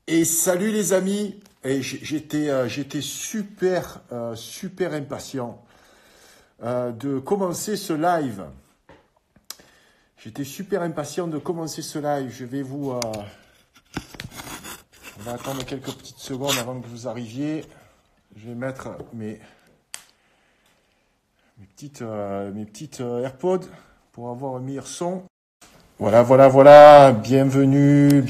Et salut les amis. Et j'étais super impatient de commencer ce live. J'étais super impatient de commencer ce live. On va attendre quelques petites secondes avant que vous arriviez. Je vais mettre mes petites AirPods pour avoir un meilleur son. Voilà. Bienvenue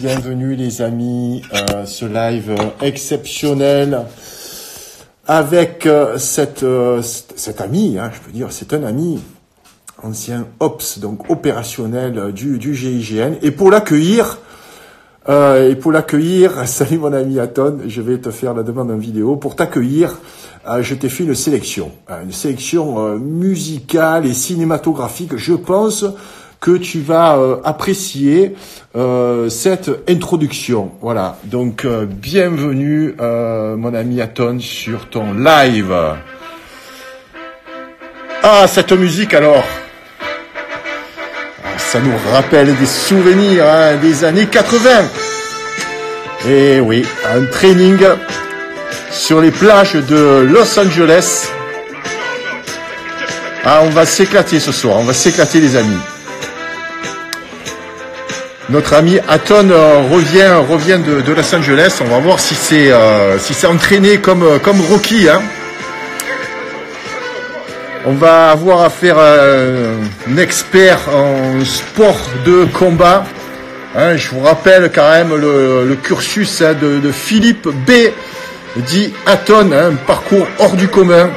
les amis. Ce live exceptionnel avec cet ami, hein, je peux dire, c'est un ami, ancien Ops, donc opérationnel du GIGN. Et pour l'accueillir, salut mon ami Aton, je vais te faire la demande en vidéo. Pour t'accueillir, je t'ai fait une sélection musicale et cinématographique. Je pense que tu vas apprécier cette introduction. Voilà, donc bienvenue mon ami Aton sur ton live. Ah, cette musique alors, ça nous rappelle des souvenirs des années 80. Et oui, un training sur les plages de Los Angeles. Ah, on va s'éclater ce soir, on va s'éclater les amis. Notre ami Aton revient de Los Angeles. On va voir si c'est entraîné comme Rocky. Hein. On va avoir affaire à un expert en sport de combat. Hein, je vous rappelle quand même le cursus de Philippe B. dit Aton, un parcours hors du commun.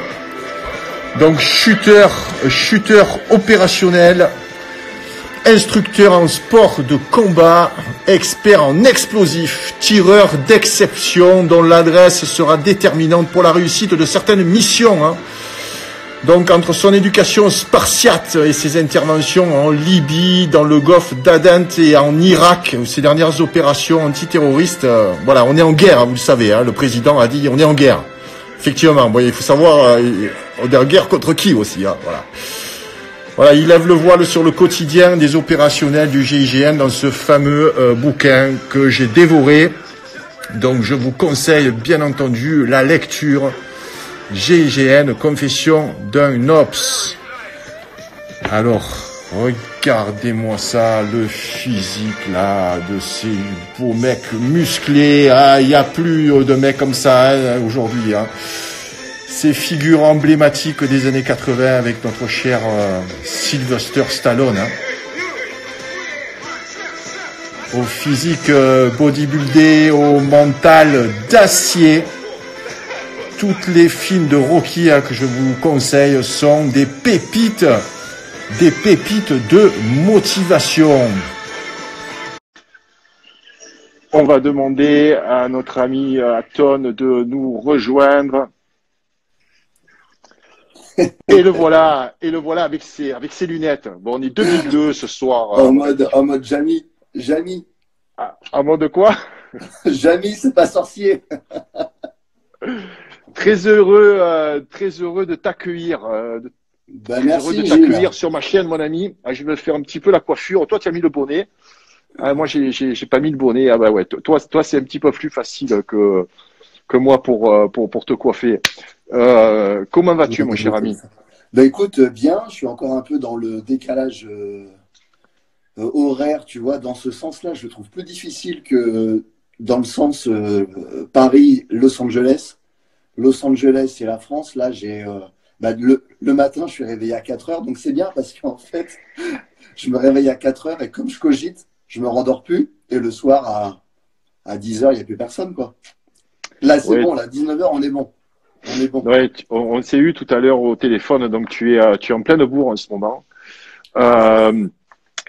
Donc shooter opérationnel. Instructeur en sport de combat, expert en explosifs, tireur d'exception dont l'adresse sera déterminante pour la réussite de certaines missions. Hein. Donc entre son éducation spartiate et ses interventions en Libye, dans le golfe d'Aden et en Irak, ses dernières opérations antiterroristes, voilà, on est en guerre, vous le savez, hein, le président a dit on est en guerre. Effectivement, vous voyez, il faut savoir, on est en guerre contre qui aussi, hein, voilà. Voilà, il lève le voile sur le quotidien des opérationnels du GIGN dans ce fameux bouquin que j'ai dévoré. Donc, je vous conseille, bien entendu, la lecture GIGN, Confession d'un Ops. Alors, regardez-moi ça, le physique, là, de ces beaux mecs musclés. Ah, il n'y a plus de mecs comme ça hein, aujourd'hui, hein. Ces figures emblématiques des années 80 avec notre cher Sylvester Stallone. Hein. Au physique bodybuildé, au mental d'acier. Toutes les films de Rocky que je vous conseille sont des pépites de motivation. On va demander à notre ami Aton de nous rejoindre. Et le voilà avec ses lunettes. Bon, on est deux bigleux ce soir. En mode Jamy. Ah, en mode quoi? Jamy, c'est pas sorcier. Très heureux de t'accueillir. Merci, heureux de t'accueillir sur ma chaîne, mon ami. Ah, je vais faire un petit peu la coiffure. Toi, tu as mis le bonnet. Ah, moi, j'ai pas mis le bonnet. Ah bah ouais. Toi, c'est un petit peu plus facile que moi pour te coiffer. Comment vas-tu, mon cher ami? Ben écoute, bien, je suis encore un peu dans le décalage horaire, tu vois, dans ce sens-là, je le trouve plus difficile que dans le sens Paris-Los Angeles. Los Angeles et la France, là, le matin, je suis réveillé à 4 heures, donc c'est bien parce qu'en fait, je me réveille à 4 heures et comme je cogite, je me rendors plus et le soir à 10 heures, il n'y a plus personne, quoi. Là, c'est bon, là, 19 heures, on est bon. Ouais, on s'est eu tout à l'heure au téléphone, donc tu es en pleine bourre en ce moment.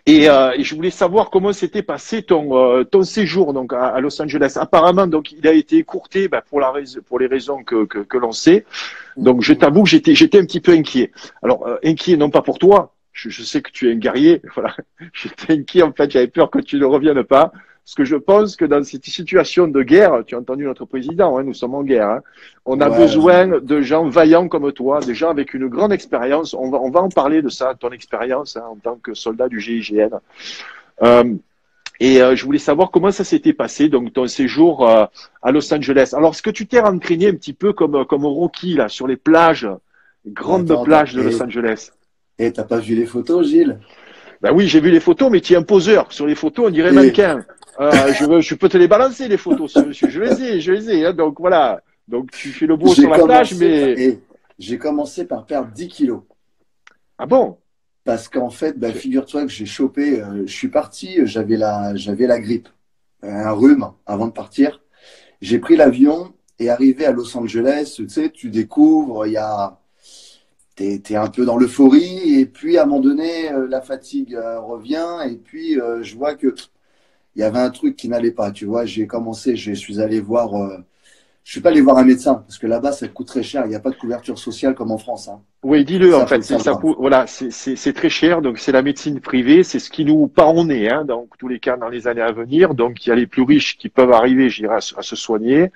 Et je voulais savoir comment s'était passé ton séjour donc à Los Angeles. Apparemment, donc il a été écourté pour les raisons que l'on sait. Donc je t'avoue que j'étais un petit peu inquiet. Alors inquiet non pas pour toi. Je sais que tu es un guerrier. Voilà, j'étais inquiet en fait. J'avais peur que tu ne reviennes pas. Parce que je pense que dans cette situation de guerre, tu as entendu notre président, hein, nous sommes en guerre, hein, on a besoin de gens vaillants comme toi, des gens avec une grande expérience. On va en parler de ça, ton expérience hein, en tant que soldat du GIGN. Et je voulais savoir comment ça s'était passé, donc ton séjour à Los Angeles. Alors, est-ce que tu t'es entraîné un petit peu comme Rocky là sur les plages, les grandes Attends, plages de Los Angeles? t'as pas vu les photos, Gilles? Ben oui, j'ai vu les photos, mais tu es un poseur. Sur les photos, on dirait Et mannequin. Je peux te les balancer les photos. Je les ai. Hein, donc voilà. Donc tu fais le beau sur j'ai la plage, commencé par, mais et j'ai commencé par perdre 10 kilos. ah bon? Parce qu'en fait, bah, figure-toi que j'ai chopé, je suis parti, j'avais la grippe, un rhume avant de partir. J'ai pris l'avion et arrivé à Los Angeles, tu sais, tu découvres, t'es un peu dans l'euphorie et puis à un moment donné, la fatigue revient et puis je vois que il y avait un truc qui n'allait pas, tu vois. Je suis allé voir, je suis pas allé voir un médecin parce que là-bas ça coûte très cher, il n'y a pas de couverture sociale comme en France, hein. Oui, dis-le en Ça, faut fait. le savoir. Voilà, c'est très cher. Donc c'est la médecine privée, c'est ce qui nous pend au nez, hein, dans tous les cas dans les années à venir. Donc il y a les plus riches qui peuvent arriver, je dirais, à se soigner. C'est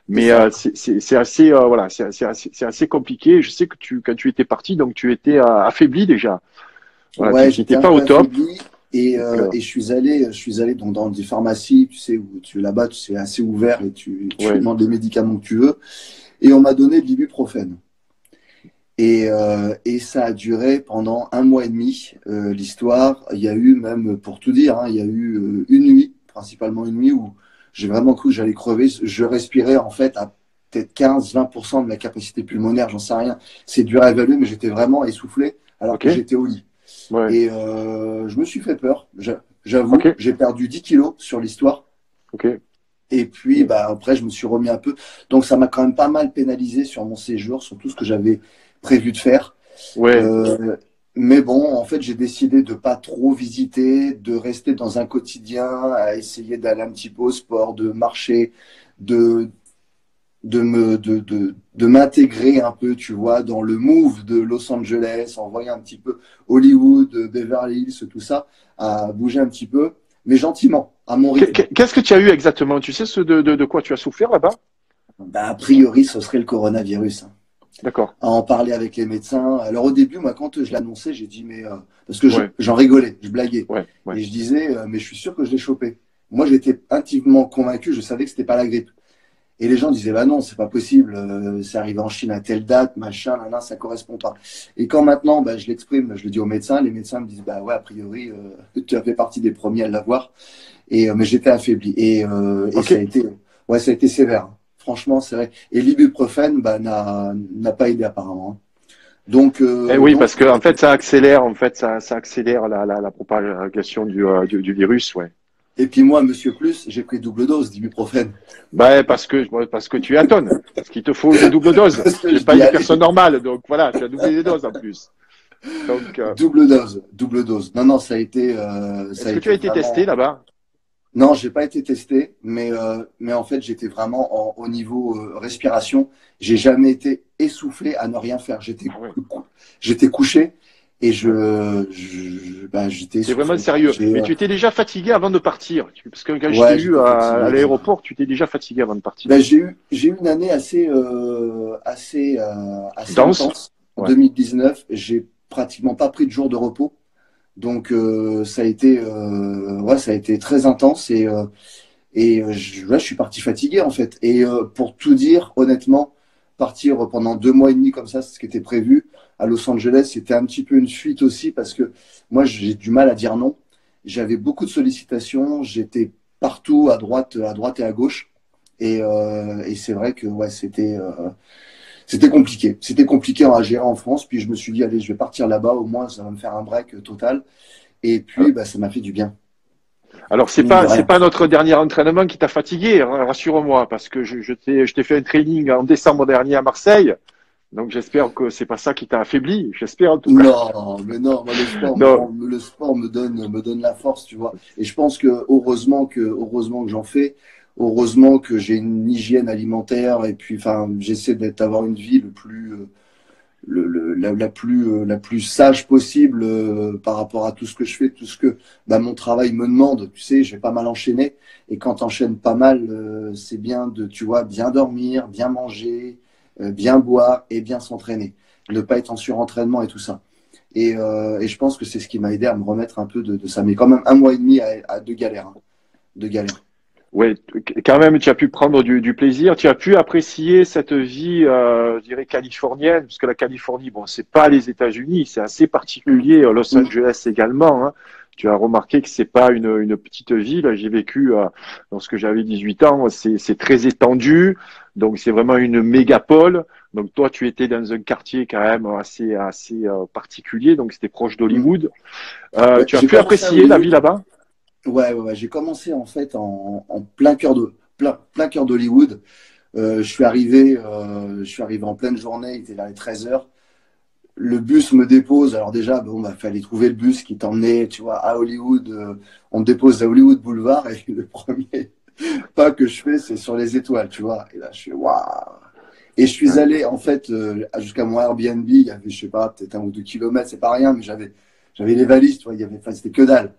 Mais ça. c'est assez, voilà, c'est assez compliqué. Je sais que quand tu étais parti, donc tu étais affaibli déjà. Voilà, tu Ouais, j'étais n'étais un pas peu au top. affaibli Donc, et je suis allé donc dans des pharmacies, tu sais, où tu là-bas, c'est assez ouvert et tu ouais. demandes les médicaments que tu veux. Et on m'a donné de l'ibuprofène. Et ça a duré pendant un mois et demi, l'histoire. Il y a eu même, pour tout dire, hein, il y a eu une nuit, principalement une nuit, où j'ai vraiment cru que j'allais crever. Je respirais en fait à peut-être 15-20% de ma capacité pulmonaire, j'en sais rien. C'est dur à évaluer, mais j'étais vraiment essoufflé alors Ok. que j'étais au lit. Ouais. Et je me suis fait peur, Ok. j'avoue. J'ai perdu 10 kilos sur l'histoire. Ok. Et puis, bah, après, je me suis remis un peu. Donc, ça m'a quand même pas mal pénalisé sur mon séjour, sur tout ce que j'avais prévu de faire. Ouais. Euh, mais bon, en fait, j'ai décidé de pas trop visiter, de rester dans un quotidien, à essayer d'aller un petit peu au sport, de marcher, de, de m'intégrer un peu, tu vois, dans le move de Los Angeles, en voyant un petit peu Hollywood, Beverly Hills, tout ça, à bouger un petit peu, mais gentiment, à mon rythme. Qu'est-ce que tu as eu exactement? Tu sais de quoi tu as souffert là-bas? Bah, a priori, ce serait le coronavirus, hein. D'accord. À en parler avec les médecins. Alors au début, moi, quand je l'annonçais, j'ai dit, mais parce que Ouais. j'en rigolais, je blaguais, Ouais. Ouais. et je disais, mais je suis sûr que je l'ai chopé. Moi, j'étais intimement convaincu, je savais que c'était pas la grippe. Et les gens disaient, bah non, c'est pas possible, c'est arrivé en Chine à telle date, machin, là, là, ça correspond pas. Et quand maintenant, bah, je l'exprime, je le dis aux médecins, les médecins me disent, bah ouais, a priori, tu as fait partie des premiers à l'avoir. Mais j'étais affaibli. Et Ok. ça a été sévère, hein. Franchement, c'est vrai. Et l'ibuprofène, bah, n'a pas aidé apparemment, hein. Donc, Eh oui, parce que en fait, ça accélère, ça accélère la propagation du virus, ouais. et puis moi, Monsieur Plus, j'ai pris double dose d'ibuprofène. Bah, parce que tu es atone. Parce qu'il te faut une double dose. Parce que Tu n'es je pas dis, une allez, personne normale, donc voilà, tu as doublé les doses en plus. Donc, double dose, double dose. Non, non, ça est-ce a que tu as été été testé vraiment. là-bas? Non, j'ai pas été testé, mais en fait, j'étais vraiment au niveau respiration. J'ai jamais été essoufflé à ne rien faire. Ah ouais, J'étais couché et ouais. bah, j'étais C'est vraiment essoufflé. sérieux. Mais tu étais déjà fatigué avant de partir. Parce que quand je t'ai Ouais, eu j'étais à fatigué. l'aéroport, tu étais déjà fatigué avant de partir. Bah, j'ai eu une année assez Danse? intense. En Ouais. 2019, j'ai pratiquement pas pris de jour de repos. Donc ça a été très intense ouais, je suis parti fatigué en fait. Et pour tout dire, honnêtement, partir pendant 2 mois et demi comme ça, c'est ce qui était prévu à Los Angeles, c'était un petit peu une fuite aussi parce que moi j'ai du mal à dire non. J'avais beaucoup de sollicitations, j'étais partout à droite et à gauche. Et c'est vrai que ouais, c'était compliqué. C'était compliqué à gérer en France. Puis je me suis dit, allez, je vais partir là-bas, au moins ça va me faire un break total. Et puis, bah, ça m'a fait du bien, Alors mine de c'est rien. pas notre dernier entraînement qui t'a fatigué, hein, rassure-moi, parce que je t'ai fait un training en décembre dernier à Marseille, donc j'espère que c'est pas ça qui t'a affaibli, j'espère en tout cas. Non, mais non, moi, Non, le sport me donne la force, tu vois. Et je pense que heureusement que j'en fais, heureusement que j'ai une hygiène alimentaire et puis, enfin, j'essaie d'avoir une vie la plus sage possible par rapport à tout ce que je fais, tout ce que bah, mon travail me demande. Tu sais, j'ai pas mal enchaîné. Et quand t'enchaînes pas mal, c'est bien tu vois, bien dormir, bien manger, bien boire et bien s'entraîner. Ne pas être en surentraînement et tout ça. Et je pense que c'est ce qui m'a aidé à me remettre un peu de ça. Mais quand même un mois et demi de galère, hein. de galère. Ouais, quand même, tu as pu prendre du plaisir, tu as pu apprécier cette vie, je dirais californienne, parce que la Californie, bon, c'est pas les États-Unis, c'est assez Mm. particulier. Los Mm. Angeles également, hein. Tu as remarqué que c'est pas une petite ville. J'ai vécu lorsque j'avais 18 ans, c'est très étendu, donc c'est vraiment une mégapole. Donc toi, tu étais dans un quartier quand même assez particulier, donc c'était proche Mm. d'Hollywood. Ouais, Tu as j'ai pu commencé à apprécier la vie Hollywood. là-bas? Ouais, ouais, ouais. J'ai commencé en fait en plein cœur plein cœur d'Hollywood. Je suis arrivé en pleine journée, il était vers les 13 heures. Le bus me dépose. Alors déjà, bon, bah, fallait trouver le bus qui t'emmenait, tu vois, à Hollywood. On me dépose à Hollywood Boulevard et le premier pas que je fais, c'est sur les étoiles, tu vois. Et là, je suis waouh. Et je suis Ouais, allé en fait jusqu'à mon Airbnb. Il y avait, je sais pas, peut-être 1 ou 2 kilomètres, c'est pas rien, mais j'avais les valises, tu vois. Il y avait, enfin, c'était que dalle.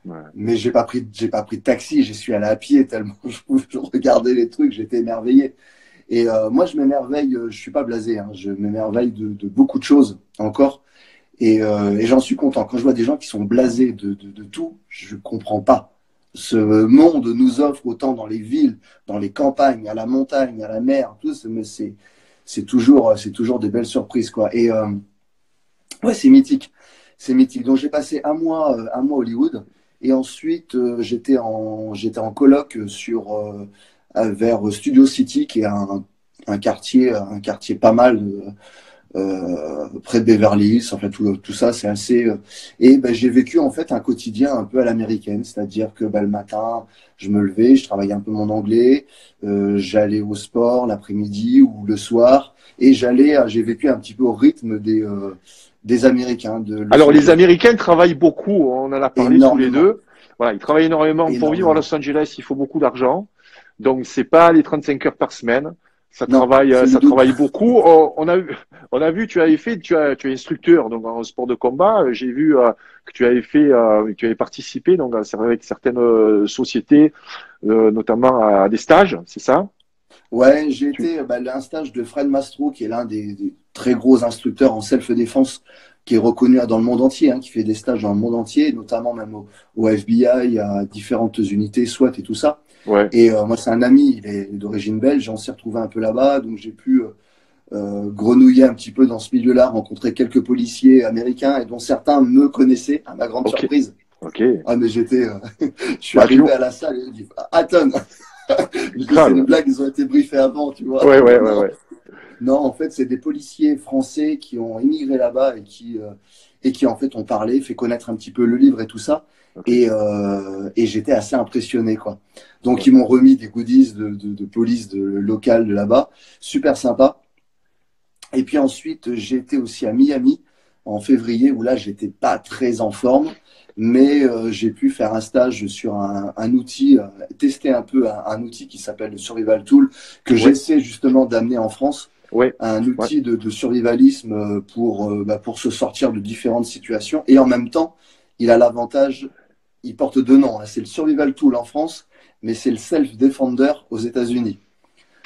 ouais. Mais j'ai pas pris de taxi. J'y suis allé à pied tellement je regardais les trucs, j'étais émerveillé. Et moi, je m'émerveille, je suis pas blasé, hein, je m'émerveille de beaucoup de choses encore. Et j'en suis content. Quand je vois des gens qui sont blasés de tout, je comprends pas. Ce monde nous offre autant dans les villes, dans les campagnes, à la montagne, à la mer, tout, mais c'est toujours des belles surprises, quoi. Et ouais, c'est mythique. C'est mythique. Donc j'ai passé un mois à Hollywood. Et ensuite, j'étais en coloc vers Studio City, qui est un quartier pas mal près de Beverly Hills. En fait, tout ça, c'est assez. Et ben, j'ai vécu en fait un quotidien un peu à l'américaine, c'est-à-dire que ben, le matin, je me levais, je travaillais un peu mon anglais, j'allais au sport l'après-midi ou le soir, et j'ai vécu un petit peu au rythme des Américains de Los Alors, les Angeles. Américains travaillent beaucoup, on en a parlé tous les Énormément, deux. Voilà, ils travaillent énormément. Pour vivre à énormément. Los Angeles, il faut beaucoup d'argent. Donc, c'est pas les 35 heures par semaine. Non, c'est le Ça double. travaille beaucoup. On a vu, tu es instructeur donc en sport de combat. J'ai vu que tu avais participé donc avec certaines sociétés, notamment à des stages, c'est ça? Ouais, j'ai Tu- été à un stage de Fred Mastro, qui est l'un des très gros instructeurs en self-défense, qui est reconnu dans le monde entier, hein, qui fait des stages dans le monde entier, notamment même au FBI, à différentes unités, SWAT et tout ça. Ouais. Et moi, c'est un ami, il est d'origine belge, on s'est retrouvé un peu là-bas, donc j'ai pu grenouiller un petit peu dans ce milieu-là, rencontrer quelques policiers américains, et dont certains me connaissaient, à ma grande Ok. surprise. Ok. Ah, mais je suis Bah, tu arrivé à la salle et je dis, attends, je dis, c'est des grave. blagues, ils ont été briefés avant, tu vois. Ouais, ouais, Non, ouais, non. ouais. Non, en fait, c'est des policiers français qui ont immigré là-bas et qui, en fait, ont parlé, fait connaître un petit peu le livre et tout ça. Ok. Et j'étais assez impressionné, quoi. Donc, Ouais. ils m'ont remis des goodies de police locale de là-bas. Super sympa. Et puis ensuite, j'ai été aussi à Miami en février, où là, j'étais pas très en forme, mais j'ai pu faire un stage sur un outil, tester un peu un outil qui s'appelle le Survival Tool, que Ouais. j'essaie justement d'amener en France, Ouais. un Ouais. outil de survivalisme pour se sortir de différentes situations. Et en même temps, il a l'avantage, il porte deux noms, hein. C'est le Survival Tool en France, mais c'est le Self Defender aux États-Unis.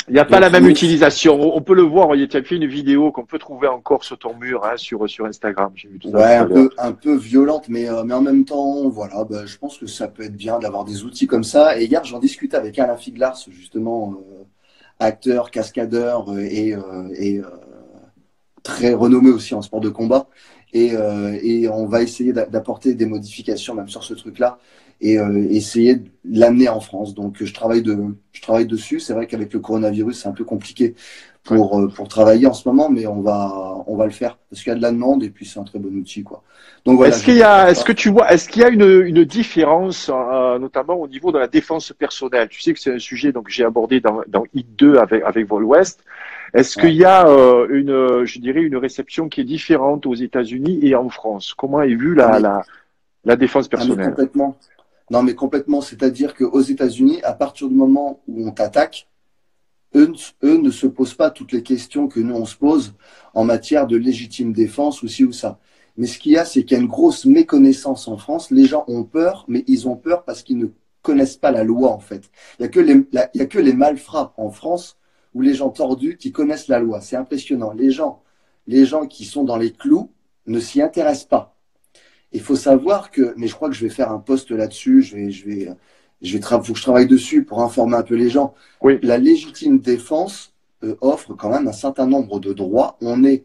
Il n'y a pas la Donc, même utilisation. On peut le voir. Tu as fait une vidéo qu'on peut trouver encore sur ton mur, hein, sur Instagram. J'ai vu tout ça ouais, tout à l'heure. un peu violente, mais en même temps, voilà, bah, je pense que ça peut être bien d'avoir des outils comme ça. Et hier, j'en discutais avec Alain Figlars, justement, acteur, cascadeur et très renommé aussi en sport de combat. Et on va essayer d'apporter des modifications même sur ce truc-là et essayer de l'amener en France. Donc, je travaille dessus. C'est vrai qu'avec le coronavirus, c'est un peu compliqué Ouais. pour travailler en ce moment, mais on va le faire parce qu'il y a de la demande et puis c'est un très bon outil, quoi. Donc voilà, j'ai pu faire Est-ce que ça. tu vois, est-ce qu'il y a une différence, notamment au niveau de la défense personnelle? Tu sais que c'est un sujet donc j'ai abordé dans Hit 2 avec Vol West. Est-ce qu'il Ouais. y a je dirais, une réception qui est différente aux États-Unis et en France? Comment est vue Ah mais, la défense ah mais personnelle? complètement. Non, mais complètement. C'est-à-dire qu'aux États-Unis, à partir du moment où on t'attaque, eux ne se posent pas toutes les questions que nous on se pose en matière de légitime défense ou ci ou ça. Mais ce qu'il y a, c'est qu'il y a une grosse méconnaissance en France. Les gens ont peur, mais ils ont peur parce qu'ils ne connaissent pas la loi en fait. Il y a que les malfrats en France ou les gens tordus qui connaissent la loi. C'est impressionnant. Les gens qui sont dans les clous ne s'y intéressent pas. Il faut savoir que, mais je crois que je vais faire un post là-dessus. faut que je travaille dessus pour informer un peu les gens. Oui. La légitime défense offre quand même un certain nombre de droits. On a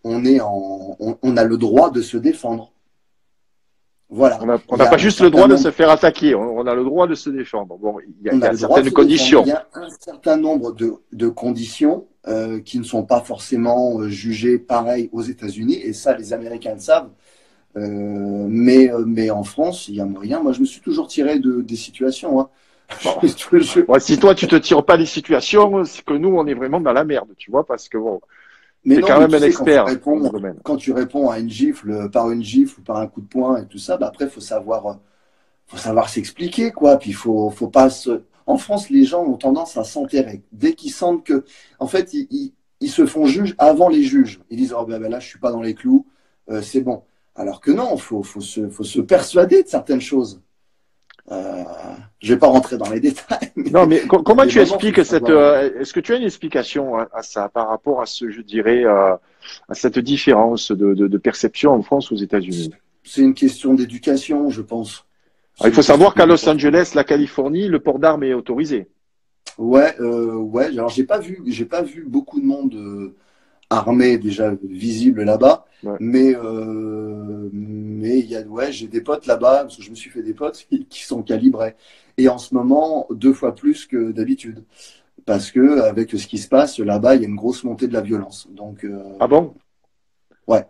le droit de se défendre. Voilà. On n'a pas juste le droit de se faire attaquer, on a le droit de se défendre. Bon, il y a certaines conditions. Il y a un certain nombre de conditions qui ne sont pas forcément jugées pareilles aux États-Unis, et ça, les Américains le savent. Mais en France, il y a moyen. Moi, je me suis toujours tiré des situations. Hein. Bon. Ouais, si toi, tu te tires pas des situations, c'est que nous, on est vraiment dans la merde, tu vois, parce que bon. Mais t'es quand même un expert dans le domaine. Quand tu réponds à une gifle, par une gifle ou par un coup de poing et tout ça, bah après, faut savoir s'expliquer, quoi. Puis faut pas se. En France, les gens ont tendance à s'enterrer. Dès qu'ils sentent que, en fait, ils se font juge avant les juges. Ils disent, oh ben là, je suis pas dans les clous, c'est bon. Alors que non, faut se persuader de certaines choses. Je vais pas rentrer dans les détails. Non, mais comment tu expliques cette est-ce que tu as une explication à ça par rapport à je dirais, à cette différence de perception en France ou aux États-Unis? C'est une question d'éducation, je pense. Alors, il faut savoir qu'à Los Angeles, la Californie, le port d'armes est autorisé. Ouais. Alors j'ai pas vu beaucoup de monde armé déjà visible là-bas, Ouais. mais j'ai des potes là-bas parce que je me suis fait des potes qui sont calibrés, et en ce moment 2 fois plus que d'habitude, parce que avec ce qui se passe là-bas, il y a une grosse montée de la violence. Donc Ah bon? ouais.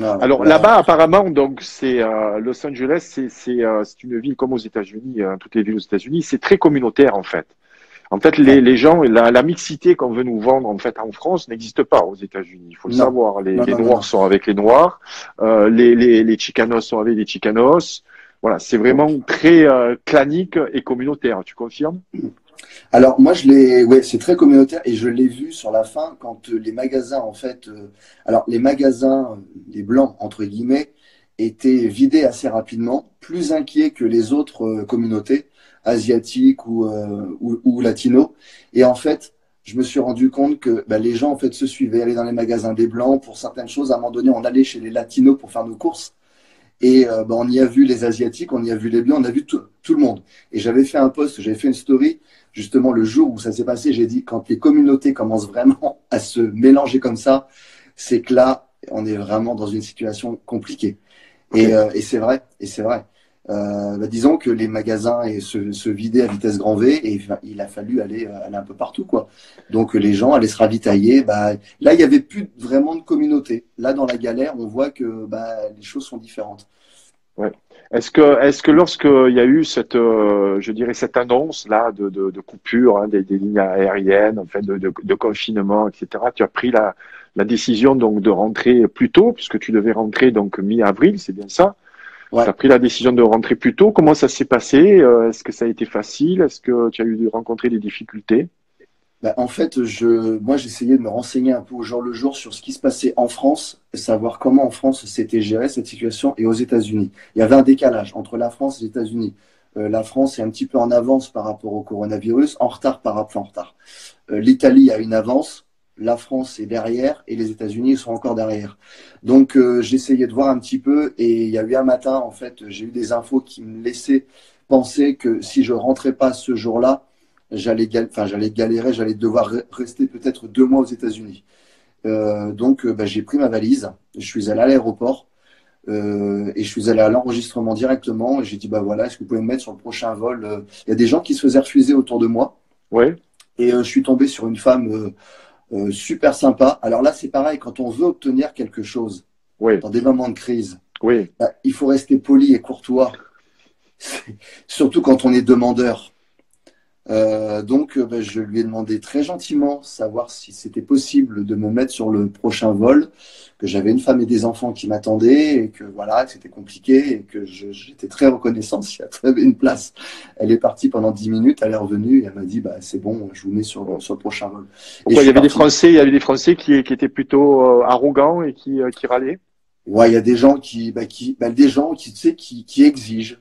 Alors là-bas, apparemment, donc c'est Los Angeles, c'est une ville comme aux États-Unis, toutes les villes aux États-Unis, c'est très communautaire en fait. En fait, les gens, la mixité qu'on veut nous vendre en fait en France n'existe pas aux États-Unis. Il faut le savoir. Les Noirs sont avec les Noirs, les Chicanos sont avec les Chicanos. Voilà, c'est vraiment très clanique et communautaire. Tu confirmes? Alors moi c'est très communautaire, et je l'ai vu sur la fin quand les magasins en fait, les magasins, les blancs entre guillemets, étaient vidés assez rapidement, plus inquiets que les autres communautés asiatiques ou latinos. Et en fait, je me suis rendu compte que les gens en fait se suivaient, allaient dans les magasins des blancs pour certaines choses. À un moment donné, on allait chez les latinos pour faire nos courses. Et on y a vu les Asiatiques, on y a vu les Blancs, on a vu tout le monde. Et j'avais fait un post, j'avais fait une story, justement le jour où ça s'est passé, j'ai dit, quand les communautés commencent vraiment à se mélanger comme ça, c'est que là, on est vraiment dans une situation compliquée. Et c'est vrai, disons que les magasins se vidaient à vitesse grand V, et il a fallu aller un peu partout, quoi. Donc les gens allaient se ravitailler. Là, il y avait plus vraiment de communauté. Là, dans la galère, on voit que les choses sont différentes. Ouais. Est-ce que lorsqu'il y a eu je dirais cette annonce là de coupure, hein, des lignes aériennes, en fait, de confinement, etc., tu as pris la décision donc de rentrer plus tôt, puisque tu devais rentrer donc mi-avril, c'est bien ça? Ouais. Tu as pris la décision de rentrer plus tôt. Comment ça s'est passé? Est-ce que ça a été facile? Est-ce que tu as eu rencontré des difficultés? En fait, moi, j'essayais de me renseigner un peu au jour le jour sur ce qui se passait en France, savoir comment en France s'était gérée cette situation, et aux États-Unis. Il y avait un décalage entre la France et les États-Unis. La France est un petit peu en avance par rapport au coronavirus, en retard. L'Italie a une avance, la France est derrière, et les États-Unis sont encore derrière. Donc, j'essayais de voir un petit peu, et il y a eu un matin, en fait, j'ai eu des infos qui me laissaient penser que si je rentrais pas ce jour-là, j'allais galérer, j'allais devoir rester peut-être 2 mois aux États-Unis. Donc, j'ai pris ma valise, je suis allé à l'aéroport, et je suis allé à l'enregistrement directement, et j'ai dit, voilà, est-ce que vous pouvez me mettre sur le prochain vol? Il y a des gens qui se faisaient refuser autour de moi. Ouais. Et je suis tombé sur une femme super sympa. Alors là, c'est pareil, quand on veut obtenir quelque chose, ouais, dans des moments de crise, ouais, il faut rester poli et courtois, surtout quand on est demandeur. Donc, je lui ai demandé très gentiment savoir si c'était possible de me mettre sur le prochain vol, que j'avais une femme et des enfants qui m'attendaient, et que voilà, que c'était compliqué, et que j'étais très reconnaissant si elle avait une place. Elle est partie pendant 10 minutes, elle est revenue, et elle m'a dit, c'est bon, je vous mets sur le prochain vol. Pourquoi il y avait des Français qui étaient plutôt arrogants et qui râlaient? Ouais, il y a des gens qui exigent.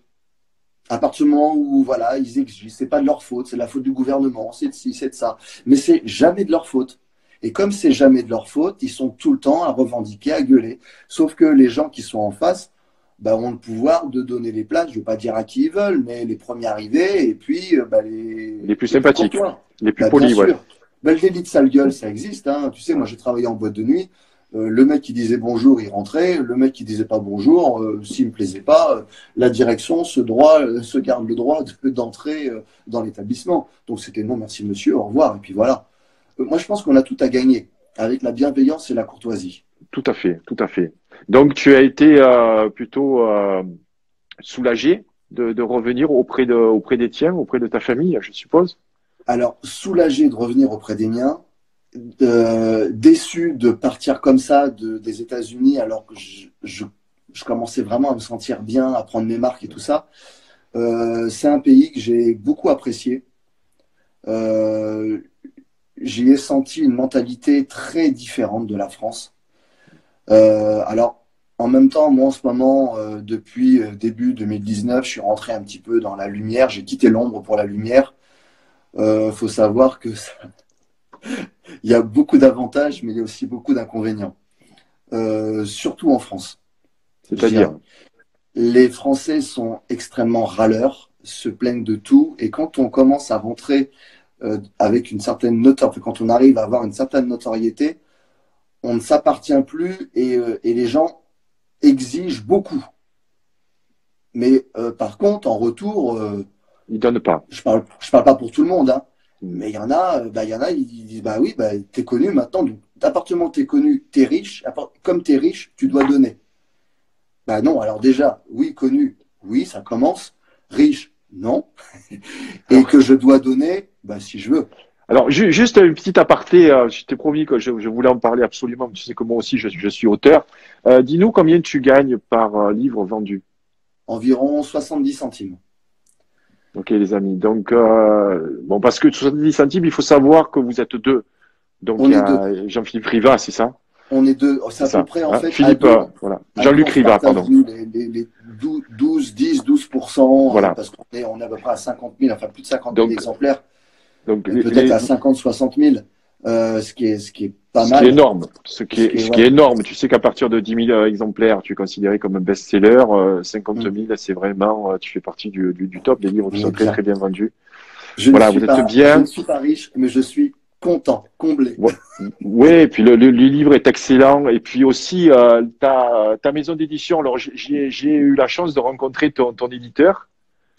À partir du moment où, voilà, ils exigent, c'est pas de leur faute, c'est la faute du gouvernement, c'est de ci, c'est de ça. Mais c'est jamais de leur faute. Et comme c'est jamais de leur faute, ils sont tout le temps à revendiquer, à gueuler. Sauf que les gens qui sont en face, bah, ont le pouvoir de donner les places, je ne veux pas dire à qui ils veulent, mais les premiers arrivés et puis bah, Les plus sympathiques, les plus bah, bien polis, ouais. sûr. Bah, le délit de sale gueule, ça existe. Hein. Tu sais, moi j'ai travaillé en boîte de nuit. Le mec qui disait bonjour, il rentrait. Le mec qui disait pas bonjour, s'il me plaisait pas, la direction se garde le droit d'entrer dans l'établissement. Donc c'était non, merci monsieur, au revoir. Et puis voilà. Moi je pense qu'on a tout à gagner avec la bienveillance et la courtoisie. Tout à fait, tout à fait. Donc, tu as été plutôt soulagé de revenir auprès des tiens, auprès de ta famille, je suppose. Alors, soulagé de revenir auprès des miens, déçu de partir comme ça des États-Unis alors que je commençais vraiment à me sentir bien, à prendre mes marques et tout ça. C'est un pays que j'ai beaucoup apprécié. J'y ai senti une mentalité très différente de la France. Alors, en même temps, moi en ce moment, depuis début 2019, je suis rentré un petit peu dans la lumière. J'ai quitté l'ombre pour la lumière. Faut savoir que il y a beaucoup d'avantages, mais il y a aussi beaucoup d'inconvénients, surtout en France. C'est-à-dire, Les Français sont extrêmement râleurs, se plaignent de tout, et quand on commence à rentrer avec une certaine notoriété, quand on arrive à avoir une certaine notoriété, on ne s'appartient plus et les gens exigent beaucoup. Mais par contre, en retour, ils donnent pas. je parle pas pour tout le monde, hein, mais il y en a, ils disent bah oui, bah t'es connu maintenant, donc à partir du moment où t'es connu, t'es riche. Comme t'es riche, tu dois donner. Bah non, alors déjà, oui, connu, oui, ça commence. Riche, non. Et que je dois donner, bah si je veux. Alors, juste une petite aparté, je t'ai promis que je voulais en parler absolument. Tu sais que moi aussi, je suis auteur. Dis-nous combien tu gagnes par livre vendu. Environ 70 centimes. Ok, les amis. Donc, bon, parce que 70 centimes, il faut savoir que vous êtes deux. Donc, On il y est deux. a Jean-Philippe Riva, c'est ça? On est deux. C'est C'est à peu ça. près, en Hein, fait, à Philippe, deux. voilà. À deux, Jean-Luc on se Riva, partage pardon. les 12%, Voilà. parce qu'on est, on est à peu près à 50 000, enfin plus de 50 000 Donc, exemplaires, donc peut-être à 50, 60 000, ce qui est pas ce qui est mal. énorme, ce qui est ouais. énorme. Tu sais qu'à partir de 10 000 exemplaires, tu es considéré comme un best-seller. 50 000, c'est vraiment, tu fais partie du top des livres qui On sont est très, bien. très bien vendus. Je Voilà, vous êtes je ne bien. suis pas riche, mais je suis content, comblé. Ouais, ouais, et puis le livre est excellent. Et puis aussi, ta maison d'édition. Alors, j'ai eu la chance de rencontrer ton éditeur,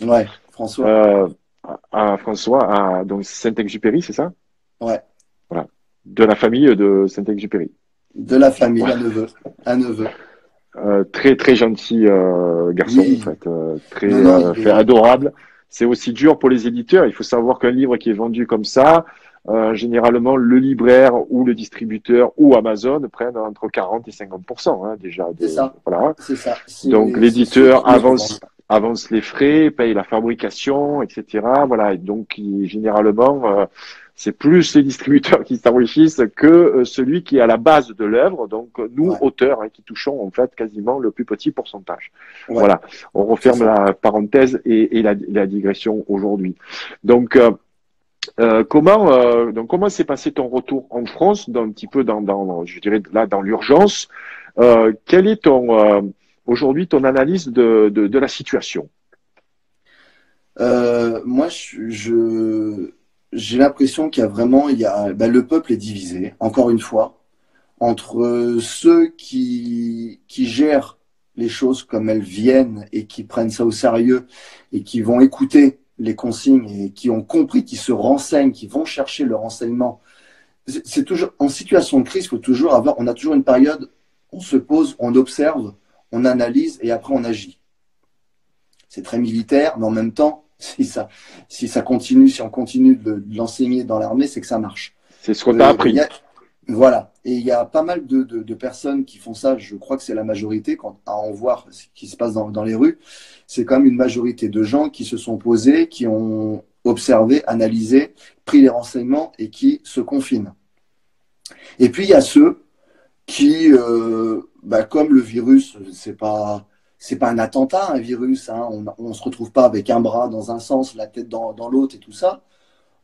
Ouais, François. euh, François, donc Saint-Exupéry, c'est ça? Ouais. Voilà. De la famille de Saint-Exupéry. De la famille, Ouais. un neveu. Un neveu. Très, très gentil garçon, en Oui. fait. Très Non, non, il fait est. adorable. C'est aussi dur pour les éditeurs. Il faut savoir qu'un livre qui est vendu comme ça, généralement, le libraire ou le distributeur ou Amazon prennent entre 40 et 50%, hein, déjà. C'est ça. Voilà. C'est ça. Donc, C'est ceux l'éditeur qui le revendent. avance les frais, paye la fabrication, etc. Voilà. Et donc, généralement, c'est plus les distributeurs qui s'enrichissent que celui qui est à la base de l'œuvre. Donc, nous, Ouais. auteurs, hein, qui touchons en fait quasiment le plus petit pourcentage. Ouais. Voilà. On C'est referme ça. la parenthèse et la digression aujourd'hui. Donc, comment s'est passé ton retour en France, un petit peu je dirais là dans l'urgence. Quel est aujourd'hui ton analyse de la situation? Moi, j'ai l'impression bah, le peuple est divisé, encore une fois, entre ceux qui gèrent les choses comme elles viennent et qui prennent ça au sérieux et qui vont écouter les consignes et qui ont compris, qui se renseignent, qui vont chercher le renseignement. C'est toujours en situation de crise, on a toujours une période, on se pose, on observe, on analyse et après on agit. C'est très militaire, mais en même temps, si on continue de l'enseigner dans l'armée, c'est que ça marche. C'est ce qu'on t'a appris. Voilà. Et il y a pas mal de personnes qui font ça. Je crois que c'est la majorité, à en voir ce qui se passe dans les rues. C'est quand même une majorité de gens qui se sont posés, qui ont observé, analysé, pris les renseignements et qui se confinent. Et puis il y a ceux qui, comme le virus, c'est pas un attentat, un virus. Hein, on se retrouve pas avec un bras dans un sens, la tête dans l'autre et tout ça.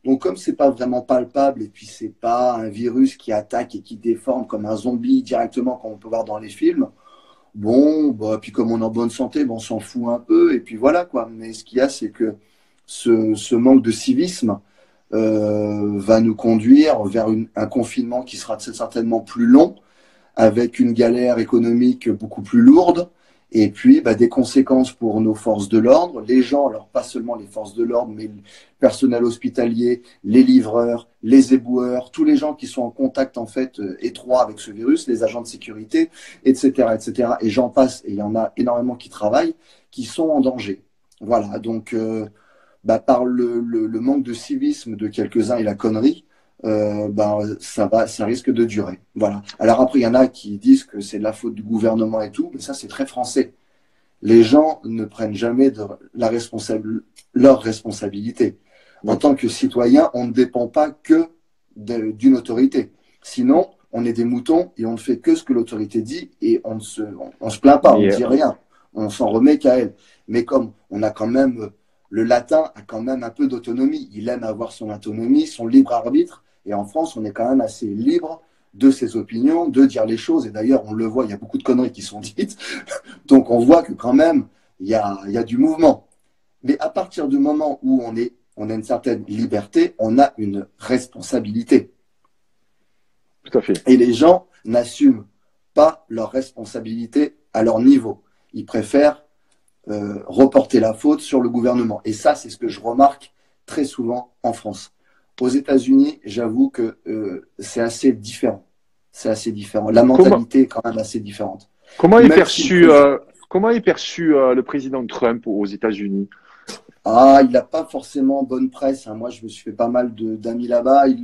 Donc comme c'est pas vraiment palpable et puis c'est pas un virus qui attaque et qui déforme comme un zombie directement comme on peut voir dans les films, Bon, bah, puis comme on est en bonne santé, bon, on s'en fout un peu, et puis voilà, quoi. Mais ce qu'il y a, c'est que ce manque de civisme va nous conduire vers un confinement qui sera certainement plus long, avec une galère économique beaucoup plus lourde, et puis bah, des conséquences pour nos forces de l'ordre, les gens, alors pas seulement les forces de l'ordre, mais le personnel hospitalier, les livreurs, les éboueurs, tous les gens qui sont en contact en fait étroit avec ce virus, les agents de sécurité, etc., etc. Et j'en passe, et il y en a énormément qui travaillent, qui sont en danger. Voilà, donc bah, par le manque de civisme de quelques-uns et la connerie, ben, ça risque de durer. Voilà. Alors après, il y en a qui disent que c'est de la faute du gouvernement et tout, mais ça, c'est très français. Les gens ne prennent jamais leur responsabilité. En tant que citoyen, on ne dépend pas que d'une autorité. Sinon, on est des moutons et on ne fait que ce que l'autorité dit et on se plaint pas, on ne dit rien. On s'en remet qu'à elle. Mais comme on a quand même, le latin a quand même un peu d'autonomie. Il aime avoir son autonomie, son libre arbitre. Et en France, on est quand même assez libre de ses opinions, de dire les choses. Et d'ailleurs, on le voit, il y a beaucoup de conneries qui sont dites. Donc, on voit que quand même, il y a du mouvement. Mais à partir du moment où on a une certaine liberté, on a une responsabilité. Tout à fait. Et les gens n'assument pas leur responsabilité à leur niveau. Ils préfèrent reporter la faute sur le gouvernement. Et ça, c'est ce que je remarque très souvent en France. Aux États-Unis, j'avoue que c'est assez différent. C'est assez différent. La mentalité est quand même assez différente. Comment est perçu le président Trump aux États-Unis? Ah, il n'a pas forcément bonne presse. Hein. Moi, je me suis fait pas mal d'amis là-bas. Ils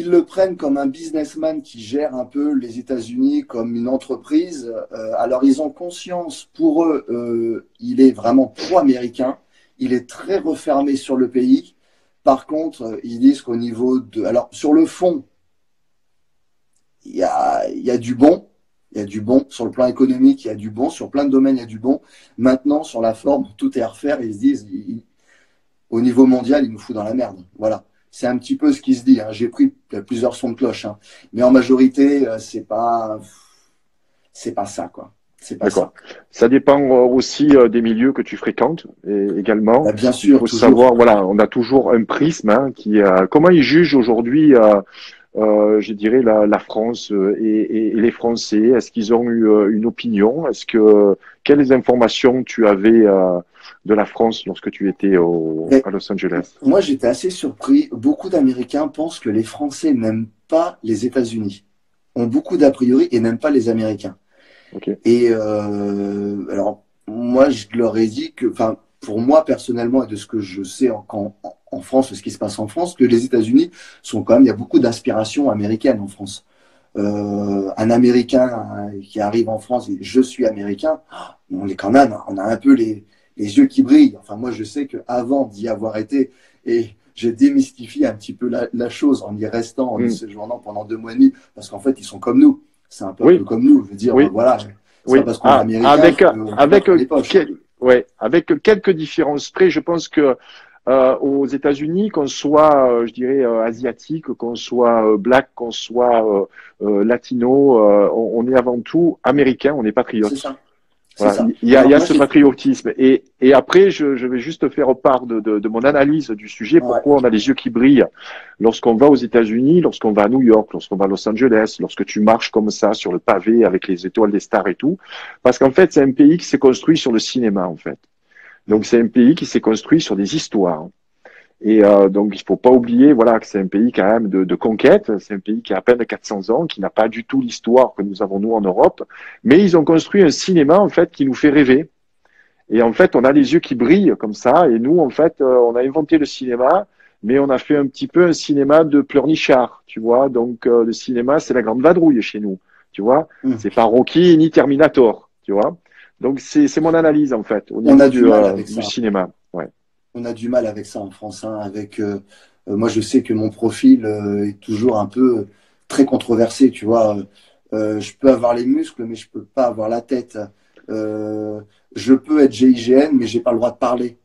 le prennent comme un businessman qui gère un peu les États-Unis comme une entreprise. Alors, ils ont conscience, pour eux, il est vraiment pro-américain. Il est très refermé sur le pays. Par contre, ils disent qu'au niveau de... Alors, sur le fond, il y a du bon. Il y a du bon. Sur le plan économique, il y a du bon. Sur plein de domaines, il y a du bon. Maintenant, sur la forme, tout est à refaire. Ils se disent, au niveau mondial, il nous fout dans la merde. Voilà. C'est un petit peu ce qui se dit. Hein. J'ai pris plusieurs sons de cloche. Hein. Mais en majorité, c'est pas ça, quoi. C'est pas ça. Ça dépend aussi des milieux que tu fréquentes également. Bah, bien sûr. Il faut savoir, voilà, on a toujours un prisme qui. Comment ils jugent aujourd'hui, je dirais la France et les Français. Est-ce qu'ils ont eu une opinion? Quelles informations tu avais de la France lorsque tu étais à Los Angeles? Moi, j'étais assez surpris. Beaucoup d'Américains pensent que les Français n'aiment pas les États-Unis, ont beaucoup d'a priori et n'aiment pas les Américains. Okay. Et alors, moi, je leur ai dit que, enfin, pour moi personnellement et de ce que je sais en France, ce qui se passe en France, que les États-Unis sont quand même, il y a beaucoup d'inspiration américaine en France. Un Américain qui arrive en France et je suis Américain, on est quand même, on a un peu les yeux qui brillent. Enfin, moi, je sais qu'avant d'y avoir été, et j'ai démystifié un petit peu la chose en y restant, en y séjournant pendant 2 mois et demi, parce qu'en fait, ils sont comme nous. C'est un peu comme nous, je veux dire, voilà. C'est pas parce qu'on est américain avec quelques différences près, je pense que aux États-Unis, qu'on soit, je dirais, asiatique, qu'on soit black, qu'on soit latino, on est avant tout américain, on est patriote. C'est ça. Voilà. Il y a ce patriotisme. Et après, je vais juste faire part de mon analyse du sujet, pourquoi on a les yeux qui brillent lorsqu'on va aux États-Unis, lorsqu'on va à New York, lorsqu'on va à Los Angeles, lorsque tu marches comme ça sur le pavé avec les étoiles des stars et tout. Parce qu'en fait, c'est un pays qui s'est construit sur le cinéma, en fait. Donc, c'est un pays qui s'est construit sur des histoires. Et donc, il faut pas oublier, voilà, que c'est un pays quand même de conquête. C'est un pays qui a à peine 400 ans, qui n'a pas du tout l'histoire que nous avons nous en Europe. Mais ils ont construit un cinéma en fait qui nous fait rêver. Et en fait, on a les yeux qui brillent comme ça. Et nous, en fait, on a inventé le cinéma, mais on a fait un petit peu un cinéma de pleurnichard, tu vois. Donc, le cinéma, c'est la grande vadrouille chez nous, tu vois. C'est pas Rocky ni Terminator, tu vois. Donc, c'est mon analyse en fait au niveau du cinéma. Ouais. On a du mal avec ça en France. Hein, moi, je sais que mon profil est toujours un peu très controversé. Tu vois, je peux avoir les muscles, mais je peux pas avoir la tête. Je peux être GIGN, mais j'ai pas le droit de parler.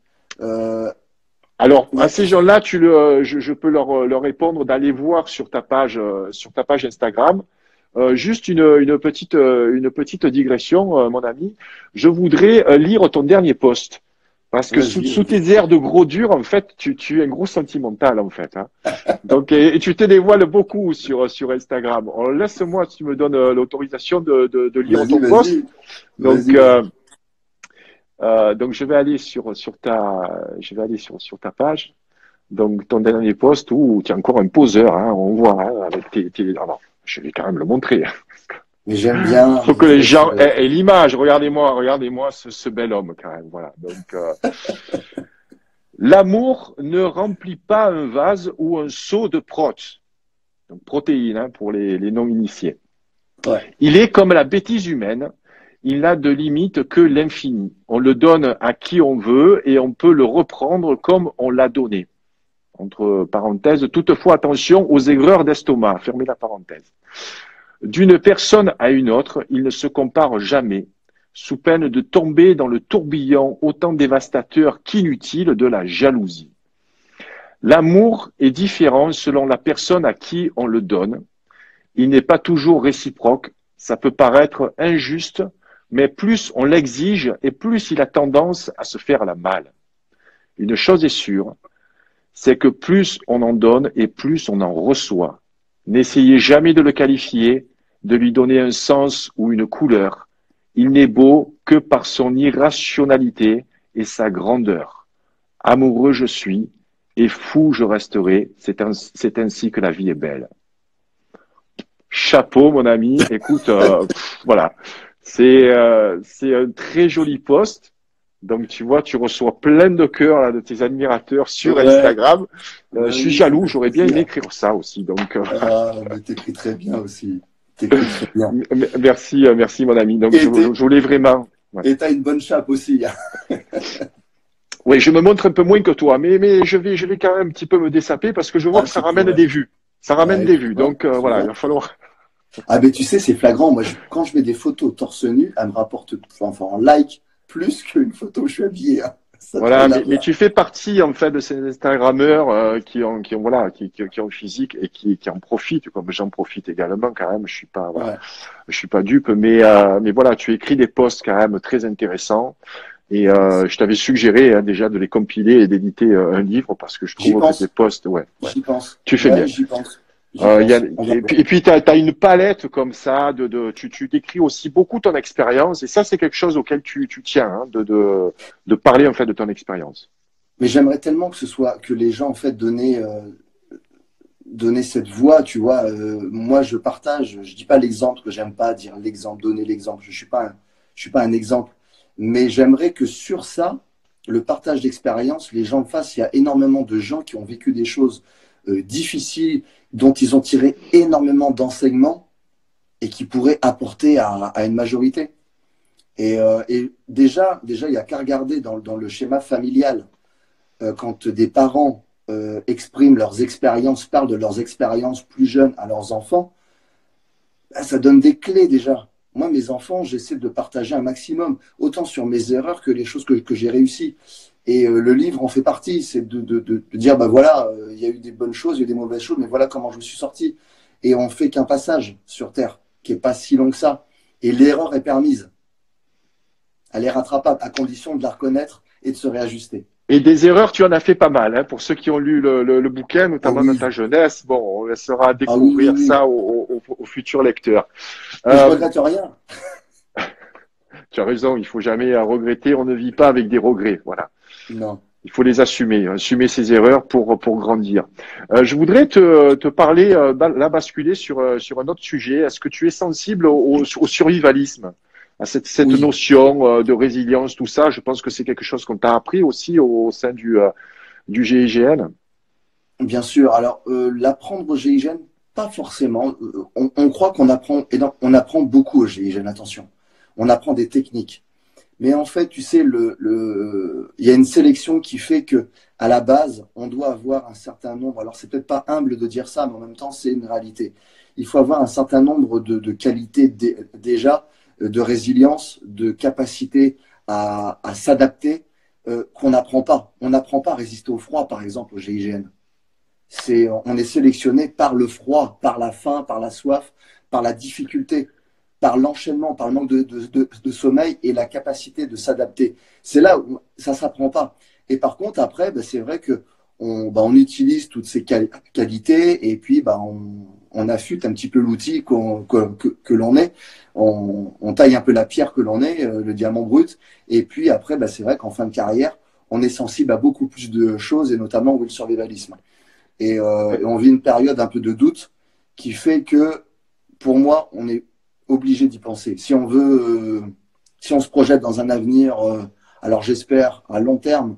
Alors, à ces gens-là, je peux leur répondre d'aller voir sur ta page Instagram. Juste une petite digression, mon ami. Je voudrais lire ton dernier post. Parce que sous tes airs de gros dur, en fait, tu es un gros sentimental, en fait. Hein. Donc, et tu te dévoiles beaucoup sur Instagram. Alors, laisse-moi, si tu me donnes l'autorisation de lire ton post. Donc, donc, je vais aller sur ta page. Donc, ton dernier post où tu es encore un poseur, hein, on voit, hein, avec alors, je vais quand même le montrer. Mais j'aime bien. Faut que les gens aient l'image. Regardez-moi ce bel homme quand même. Voilà. Donc, l'amour ne remplit pas un vase ou un seau de donc protéines hein, pour les non-initiés. Ouais. Il est comme la bêtise humaine. Il n'a de limite que l'infini. On le donne à qui on veut et on peut le reprendre comme on l'a donné. Entre parenthèses, toutefois attention aux aigreurs d'estomac. Fermez la parenthèse. D'une personne à une autre, il ne se compare jamais, sous peine de tomber dans le tourbillon autant dévastateur qu'inutile de la jalousie. L'amour est différent selon la personne à qui on le donne. Il n'est pas toujours réciproque, ça peut paraître injuste, mais plus on l'exige et plus il a tendance à se faire la malle. Une chose est sûre, c'est que plus on en donne et plus on en reçoit. N'essayez jamais de le qualifier, de lui donner un sens ou une couleur. Il n'est beau que par son irrationalité et sa grandeur. Amoureux je suis et fou je resterai. C'est ainsi que la vie est belle. Chapeau mon ami. Écoute, voilà. C'est un très joli post. Donc tu vois, tu reçois plein de cœurs là, de tes admirateurs sur Instagram. Je suis jaloux, j'aurais bien aimé écrire ça aussi. Donc, mais t'écris très bien aussi. T'écris très bien. Merci mon ami. Donc je voulais vraiment. Ouais. Et t'as une bonne chape aussi. Oui, je me montre un peu moins que toi, mais je vais quand même un petit peu me dessaper parce que je vois que ça ramène des vues. Ça ramène des vues. Donc voilà, il va falloir. Ah mais tu sais, c'est flagrant. Moi, quand je mets des photos torse nu, elles me rapportent en like plus qu'une photo où je suis habillé. Hein. Voilà, mais tu fais partie en fait de ces Instagrammeurs qui ont physique et qui en profitent. Comme j'en profite également quand même. Je suis pas dupe, mais voilà, tu écris des posts quand même très intéressants. Et je t'avais suggéré hein, déjà de les compiler et d'éditer un livre parce que je trouve que tes posts, J'y pense. Tu fais bien. J'y pense. Et puis tu as une palette comme ça tu décris aussi beaucoup ton expérience et ça c'est quelque chose auquel tu tiens hein, de parler en fait de ton expérience. Mais j'aimerais tellement que les gens en fait donner cette voix, tu vois. Moi je partage, je dis pas l'exemple que j'aime pas dire l'exemple, donner l'exemple. Je suis pas un exemple, mais j'aimerais que sur ça, le partage d'expérience, les gens le fassent. Il y a énormément de gens qui ont vécu des choses difficiles, dont ils ont tiré énormément d'enseignements et qui pourraient apporter à une majorité. Et déjà, il n'y a qu'à regarder dans le schéma familial, quand des parents expriment leurs expériences, parlent de leurs expériences plus jeunes à leurs enfants, ça donne des clés déjà. Moi, mes enfants, j'essaie de partager un maximum, autant sur mes erreurs que les choses que j'ai réussies. Et le livre en fait partie, c'est de dire, bah voilà, il y a eu des bonnes choses, il y a eu des mauvaises choses, mais voilà comment je me suis sorti. Et on fait qu'un passage sur Terre, qui n'est pas si long que ça. Et l'erreur est permise. Elle est rattrapable, à condition de la reconnaître et de se réajuster. Et des erreurs, tu en as fait pas mal. Hein, pour ceux qui ont lu le bouquin, notamment dans ta jeunesse, bon, on laissera découvrir ça aux futurs lecteurs. Je ne regrette rien. Tu as raison, il faut jamais regretter, on ne vit pas avec des regrets. Voilà. Non. Il faut les assumer ses erreurs pour grandir. Je voudrais te parler, là, basculer sur un autre sujet. Est-ce que tu es sensible au survivalisme, à cette notion de résilience, tout ça? Je pense que c'est quelque chose qu'on t'a appris aussi au sein du GIGN. Bien sûr. Alors, l'apprendre au GIGN, pas forcément. On croit qu'on apprend, on apprend beaucoup au GIGN, attention. On apprend des techniques. Mais en fait, tu sais, il y a une sélection qui fait que, à la base, on doit avoir un certain nombre. Alors, c'est peut-être pas humble de dire ça, mais en même temps, c'est une réalité. Il faut avoir un certain nombre de qualités déjà, de résilience, de capacité à s'adapter, qu'on n'apprend pas. On n'apprend pas à résister au froid, par exemple, au GIGN. On est sélectionné par le froid, par la faim, par la soif, par la difficulté, par l'enchaînement, par le manque de sommeil et la capacité de s'adapter. C'est là où ça ne s'apprend pas. Et par contre, après, bah, c'est vrai que on utilise toutes ces qualités et puis bah, on affûte un petit peu l'outil que l'on est. On taille un peu la pierre que l'on est, le diamant brut. Et puis après, bah, c'est vrai qu'en fin de carrière, on est sensible à beaucoup plus de choses et notamment au survivalisme. Et on vit une période un peu de doute qui fait que, pour moi, on est obligé d'y penser. Si on veut, si on se projette dans un avenir, alors j'espère à long terme,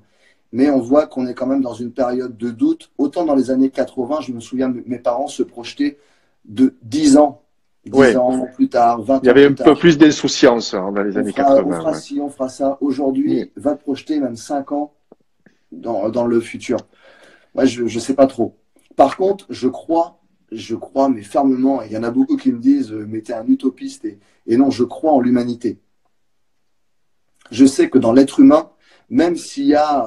mais on voit qu'on est quand même dans une période de doute. Autant dans les années 80, je me souviens, mes parents se projetaient de 10 ans, 10 ans plus tard, 20 ans plus tard. Il y avait un peu plus d'insouciance dans les années 80. On fera ci, on fera ça. Aujourd'hui, va te projeter même 5 ans dans le futur. Moi, je ne sais pas trop. Par contre, je crois, mais fermement, et il y en a beaucoup qui me disent, mais t'es un utopiste, et non, je crois en l'humanité. Je sais que dans l'être humain, même s'il y a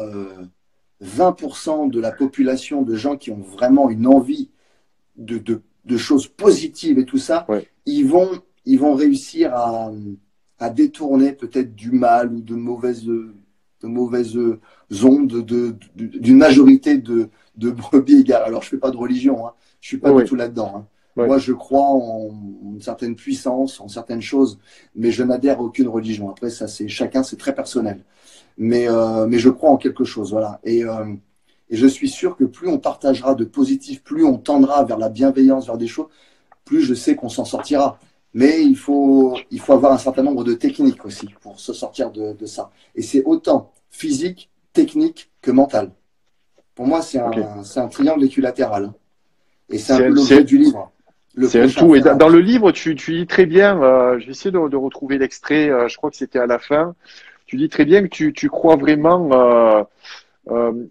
20% de la population de gens qui ont vraiment une envie de choses positives et tout ça, ils vont réussir à détourner peut-être du mal ou de mauvaises ondes d'une majorité de brebis égarées. Alors, je ne fais pas de religion, hein. Je ne suis pas du tout là-dedans. Hein. Moi, je crois en une certaine puissance, en certaines choses, mais je n'adhère à aucune religion. Après, ça, c'est très personnel. Mais je crois en quelque chose, voilà. Et je suis sûr que plus on partagera de positif, plus on tendra vers la bienveillance, vers des choses, plus je sais qu'on s'en sortira. Mais il faut avoir un certain nombre de techniques aussi pour se sortir de ça. Et c'est autant physique, technique que mental. Pour moi, c'est un triangle équilatéral. Et c'est un peu l'objet du livre. C'est un tout. Et dans le livre, tu dis très bien, je vais essayer de retrouver l'extrait, je crois que c'était à la fin, tu dis très bien que tu crois vraiment,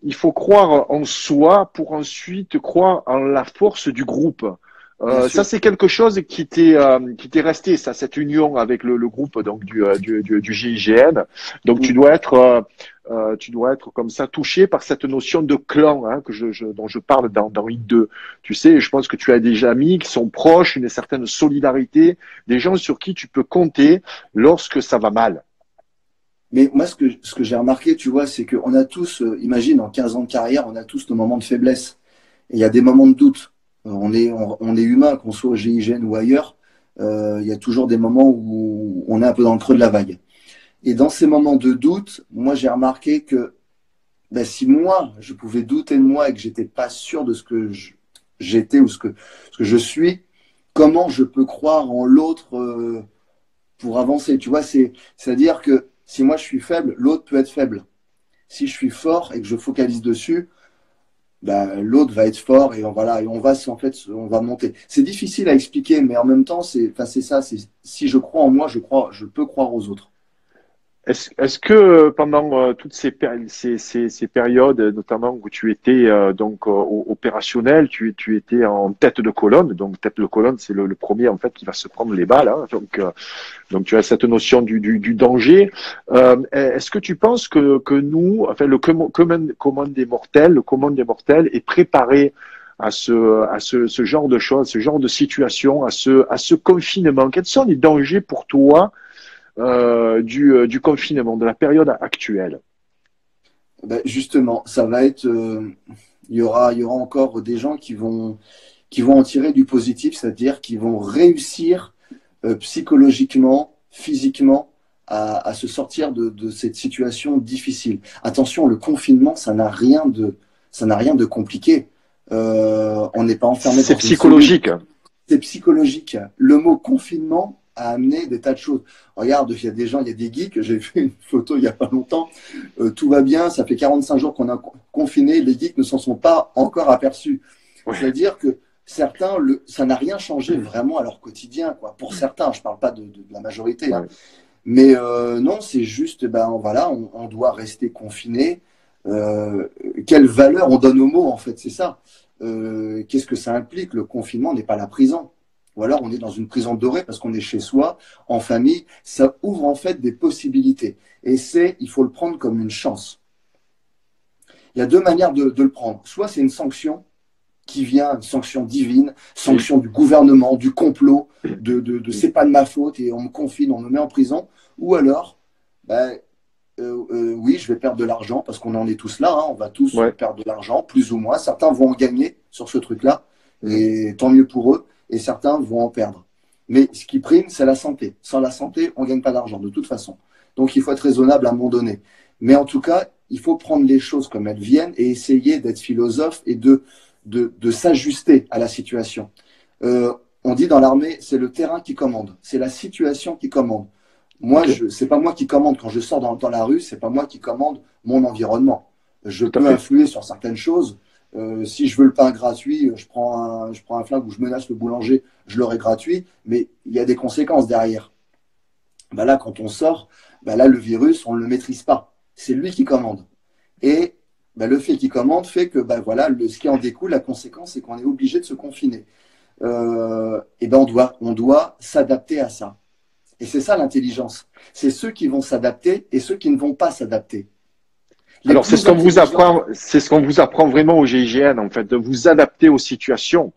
il faut croire en soi pour ensuite croire en la force du groupe. Ça, c'est quelque chose qui t'est resté, ça, cette union avec le groupe donc du GIGN. Donc tu dois être comme ça touché par cette notion de clan hein, dont je parle dans Hit 2. Tu sais, je pense que tu as des amis qui sont proches, une certaine solidarité, des gens sur qui tu peux compter lorsque ça va mal. Mais moi, ce que j'ai remarqué, tu vois, c'est qu'on a tous, imagine, en 15 ans de carrière, on a tous nos moments de faiblesse. Et il y a des moments de doute. On est humain, qu'on soit au GIGN ou ailleurs. Il y a toujours des moments où on est un peu dans le creux de la vague. Et dans ces moments de doute, moi, j'ai remarqué que si moi, je pouvais douter de moi et que j'étais pas sûr de ce que j'étais ou ce que je suis, comment je peux croire en l'autre pour avancer? Tu vois, c'est-à-dire que si moi je suis faible, l'autre peut être faible. Si je suis fort et que je focalise dessus, l'autre va être fort et on va monter. C'est difficile à expliquer, mais en même temps, c'est ça. Si je crois en moi, je peux croire aux autres. Est-ce que pendant toutes ces périodes, notamment où tu étais donc opérationnel, tu étais en tête de colonne, donc tête de colonne, c'est le premier en fait qui va se prendre les balles, hein, donc tu as cette notion du danger. Est-ce que tu penses que nous, enfin le commun des mortels est préparé à ce genre de choses, ce genre de situation, à ce confinement? Quels sont les dangers pour toi? Du confinement, de la période actuelle? Justement, ça va être, il y aura encore des gens qui vont en tirer du positif, c'est-à-dire qui vont réussir psychologiquement, physiquement, à se sortir de cette situation difficile. Attention, le confinement, ça n'a rien de compliqué. On n'est pas enfermé. C'est psychologique. C'est psychologique. Le mot confinement a amené des tas de choses. Regarde, il y a des gens, il y a des geeks, j'ai vu une photo il n'y a pas longtemps, tout va bien, ça fait 45 jours qu'on a confiné, les geeks ne s'en sont pas encore aperçus. Ouais. C'est-à-dire que certains, ça n'a rien changé vraiment à leur quotidien, quoi. Pour certains, je ne parle pas de la majorité, hein. Mais non, c'est juste, on doit rester confiné. Quelle valeur on donne aux mots, en fait, c'est ça. Qu'est-ce que ça implique? Le confinement n'est pas la prison. Ou alors on est dans une prison dorée parce qu'on est chez soi, en famille. Ça ouvre en fait des possibilités. Et il faut le prendre comme une chance. Il y a deux manières de le prendre. Soit c'est une sanction, qui vient, sanction divine, sanction du gouvernement, du complot, c'est pas de ma faute et on me confine, on me met en prison, ou alors, oui, je vais perdre de l'argent parce qu'on en est tous là, hein, on va tous perdre de l'argent, plus ou moins. Certains vont en gagner sur ce truc-là, et tant mieux pour eux, et certains vont en perdre. Mais ce qui prime, c'est la santé. Sans la santé, on ne gagne pas d'argent, de toute façon. Donc, il faut être raisonnable à un moment donné. Mais en tout cas, il faut prendre les choses comme elles viennent et essayer d'être philosophe et de s'ajuster à la situation. On dit dans l'armée, c'est le terrain qui commande, c'est la situation qui commande. Moi, c'est pas moi qui commande quand je sors dans la rue, c'est pas moi qui commande mon environnement. Je peux influer sur certaines choses. Si je veux le pain gratuit, je prends un flingue ou je menace le boulanger, je l'aurai gratuit, mais il y a des conséquences derrière. Là, quand on sort, là, le virus, on ne le maîtrise pas. C'est lui qui commande. Et le fait qu'il commande fait que voilà, ce qui en découle, la conséquence, c'est qu'on est obligé de se confiner. On doit s'adapter à ça. Et c'est ça l'intelligence. C'est ceux qui vont s'adapter et ceux qui ne vont pas s'adapter. Alors, c'est ce qu'on vous apprend vraiment au GIGN, en fait, de vous adapter aux situations.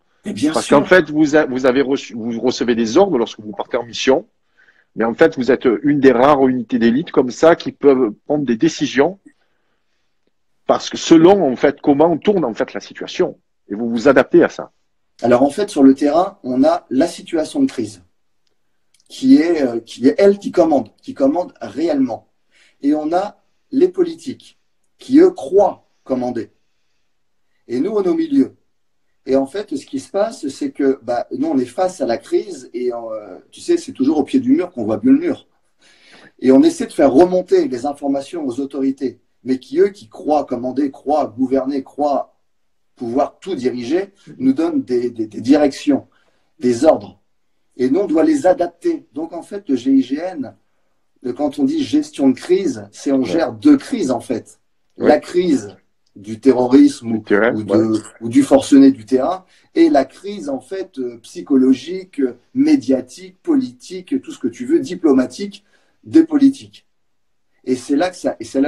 Parce qu'en fait, vous recevez des ordres lorsque vous partez en mission. Mais en fait, vous êtes une des rares unités d'élite comme ça qui peuvent prendre des décisions parce que selon, en fait, comment tourne, en fait, la situation. Et vous vous adaptez à ça. Alors, en fait, sur le terrain, on a la situation de crise qui est elle qui commande réellement. Et on a les politiques qui, eux, croient commander. Et nous, on est au milieu. Et en fait, ce qui se passe, c'est que nous, on est face à la crise et tu sais, c'est toujours au pied du mur qu'on voit mieux le mur. Et on essaie de faire remonter les informations aux autorités, mais eux, qui croient commander, croient gouverner, croient pouvoir tout diriger, nous donnent des directions, des ordres. Et nous, on doit les adapter. Donc, en fait, le GIGN, quand on dit gestion de crise, c'est on gère deux crises, en fait. La crise du terrorisme ou du forcené du terrain, et la crise, en fait, psychologique, médiatique, politique, tout ce que tu veux, diplomatique, des politiques. Et c'est là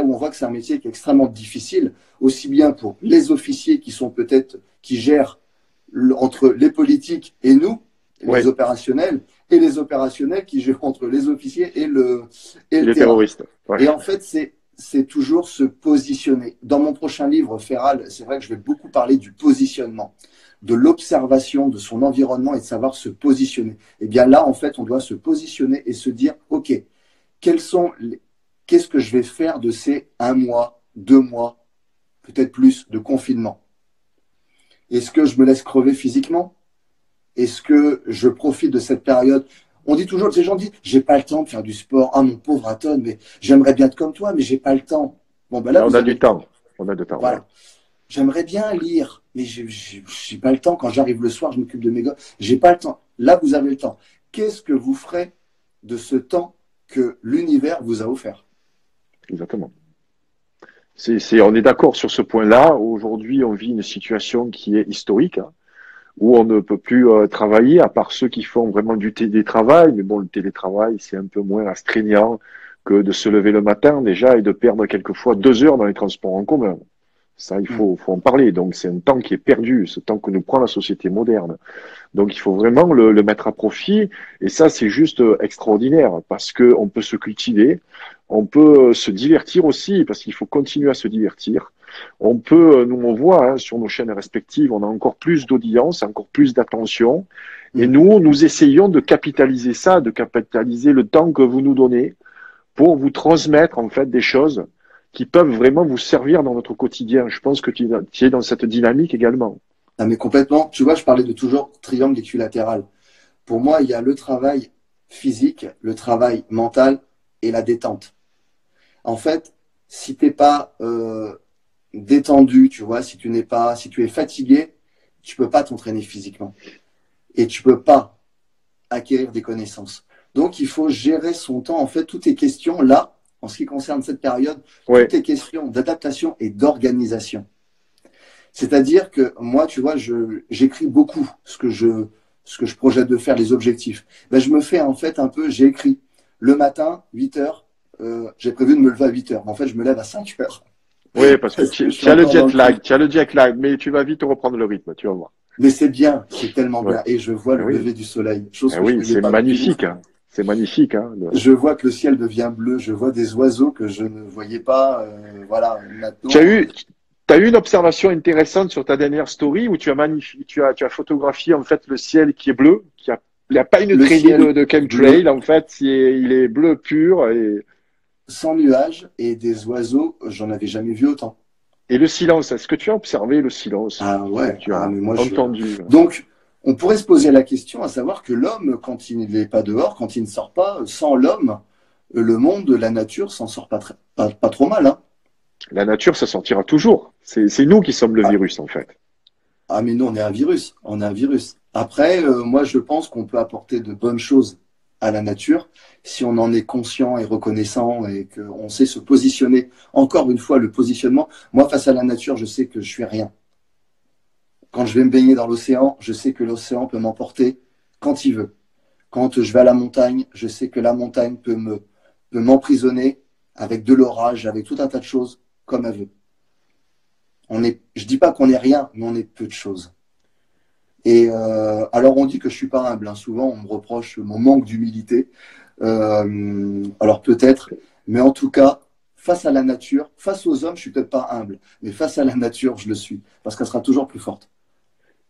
où on voit que c'est un métier qui est extrêmement difficile, aussi bien pour les officiers qui gèrent entre les politiques et nous, les opérationnels, et les opérationnels qui gèrent entre les officiers et les terroristes. Et en fait, c'est toujours se positionner. Dans mon prochain livre, Feral, c'est vrai que je vais beaucoup parler du positionnement, de l'observation de son environnement et de savoir se positionner. Et bien là, en fait, on doit se positionner et se dire, OK, qu'est-ce que je vais faire de ces 1 mois, 2 mois, peut-être plus de confinement? Est-ce que je me laisse crever physiquement? Est-ce que je profite de cette période? On dit toujours, ces gens disent, j'ai pas le temps de faire du sport. Ah, mon pauvre Aton, mais j'aimerais bien être comme toi, mais j'ai pas le temps. Bon, là, on a du temps. On a du temps. Voilà. J'aimerais bien lire, mais j'ai pas le temps. Quand j'arrive le soir, je m'occupe de mes gosses. J'ai pas le temps. Là, vous avez le temps. Qu'est-ce que vous ferez de ce temps que l'univers vous a offert? Exactement. On est d'accord sur ce point-là. Aujourd'hui, on vit une situation qui est historique, hein, où on ne peut plus travailler, à part ceux qui font vraiment du télétravail. Mais bon, le télétravail, c'est un peu moins astreignant que de se lever le matin déjà et de perdre quelquefois 2 heures dans les transports en commun. Ça, il faut en parler. Donc, c'est un temps qui est perdu, ce temps que nous prend la société moderne. Donc, il faut vraiment le mettre à profit. Et ça, c'est juste extraordinaire parce que on peut se cultiver, on peut se divertir aussi parce qu'il faut continuer à se divertir. On peut, nous, on voit sur nos chaînes respectives, on a encore plus d'audience, encore plus d'attention. Et nous essayons de capitaliser ça, de capitaliser le temps que vous nous donnez pour vous transmettre, en fait, des choses qui peuvent vraiment vous servir dans votre quotidien. Je pense que tu es dans cette dynamique également. Ah, mais complètement. Tu vois, je parlais de toujours triangle équilatéral. Pour moi, il y a le travail physique, le travail mental et la détente. En fait, si tu n'es pas détendu, tu vois, si tu es fatigué, tu peux pas t'entraîner physiquement. Et tu peux pas acquérir des connaissances. Donc, il faut gérer son temps. En fait, toutes les questions là, en ce qui concerne cette période, toutes les questions d'adaptation et d'organisation. C'est-à-dire que moi, tu vois, j'écris beaucoup ce que je projette de faire, les objectifs. Je me fais en fait un peu, j'ai écrit le matin, 8 heures, j'ai prévu de me lever à 8 heures. En fait, je me lève à 5 heures. Oui, parce que parce que je suis tu as le encore dans jet le truc. lag, tu as le jet lag, mais tu vas vite reprendre le rythme, tu vas voir. Mais c'est bien, c'est tellement Ouais. bien. Et je vois Eh le oui, lever du soleil, chose eh que je oui, voyais c'est pas depuis magnifique, longtemps. hein. C'est magnifique, hein. Je vois que le ciel devient bleu, je vois des oiseaux que je ne voyais pas. Voilà, Tu as maintenant, eu, t'as eu une observation intéressante sur ta dernière story où tu as photographié en fait le ciel qui est bleu, il n'y a pas une le traînée ciel de bleu, chemtrail, en fait, il est bleu pur sans nuages et des oiseaux, j'en avais jamais vu autant. et le silence. Est-ce que tu as observé le silence? Ah Est-ce que ouais, tu ah as mais moi je. entendu? Donc, on pourrait se poser la question à savoir que l'homme, quand il n'est pas dehors, quand il ne sort pas, sans l'homme, le monde, la nature s'en sort pas trop mal, hein. La nature, ça sortira toujours. C'est nous qui sommes le Ah, virus, en fait. ah, mais nous, on est un virus, on est un virus. Après, moi je pense qu'on peut apporter de bonnes choses à la nature si on en est conscient et reconnaissant et qu'on sait se positionner. Encore une fois, le positionnement, moi face à la nature, je sais que je suis rien. Quand je vais me baigner dans l'océan, je sais que l'océan peut m'emporter quand il veut. Quand je vais à la montagne, je sais que la montagne peut m'emprisonner avec de l'orage, avec tout un tas de choses comme elle veut. Je dis pas qu'on est rien, mais on est peu de choses. Et alors on dit que je suis pas humble, hein. Souvent on me reproche mon manque d'humilité. Alors peut-être, mais en tout cas, face à la nature, face aux hommes, je suis peut-être pas humble, mais face à la nature, je le suis, parce qu'elle sera toujours plus forte.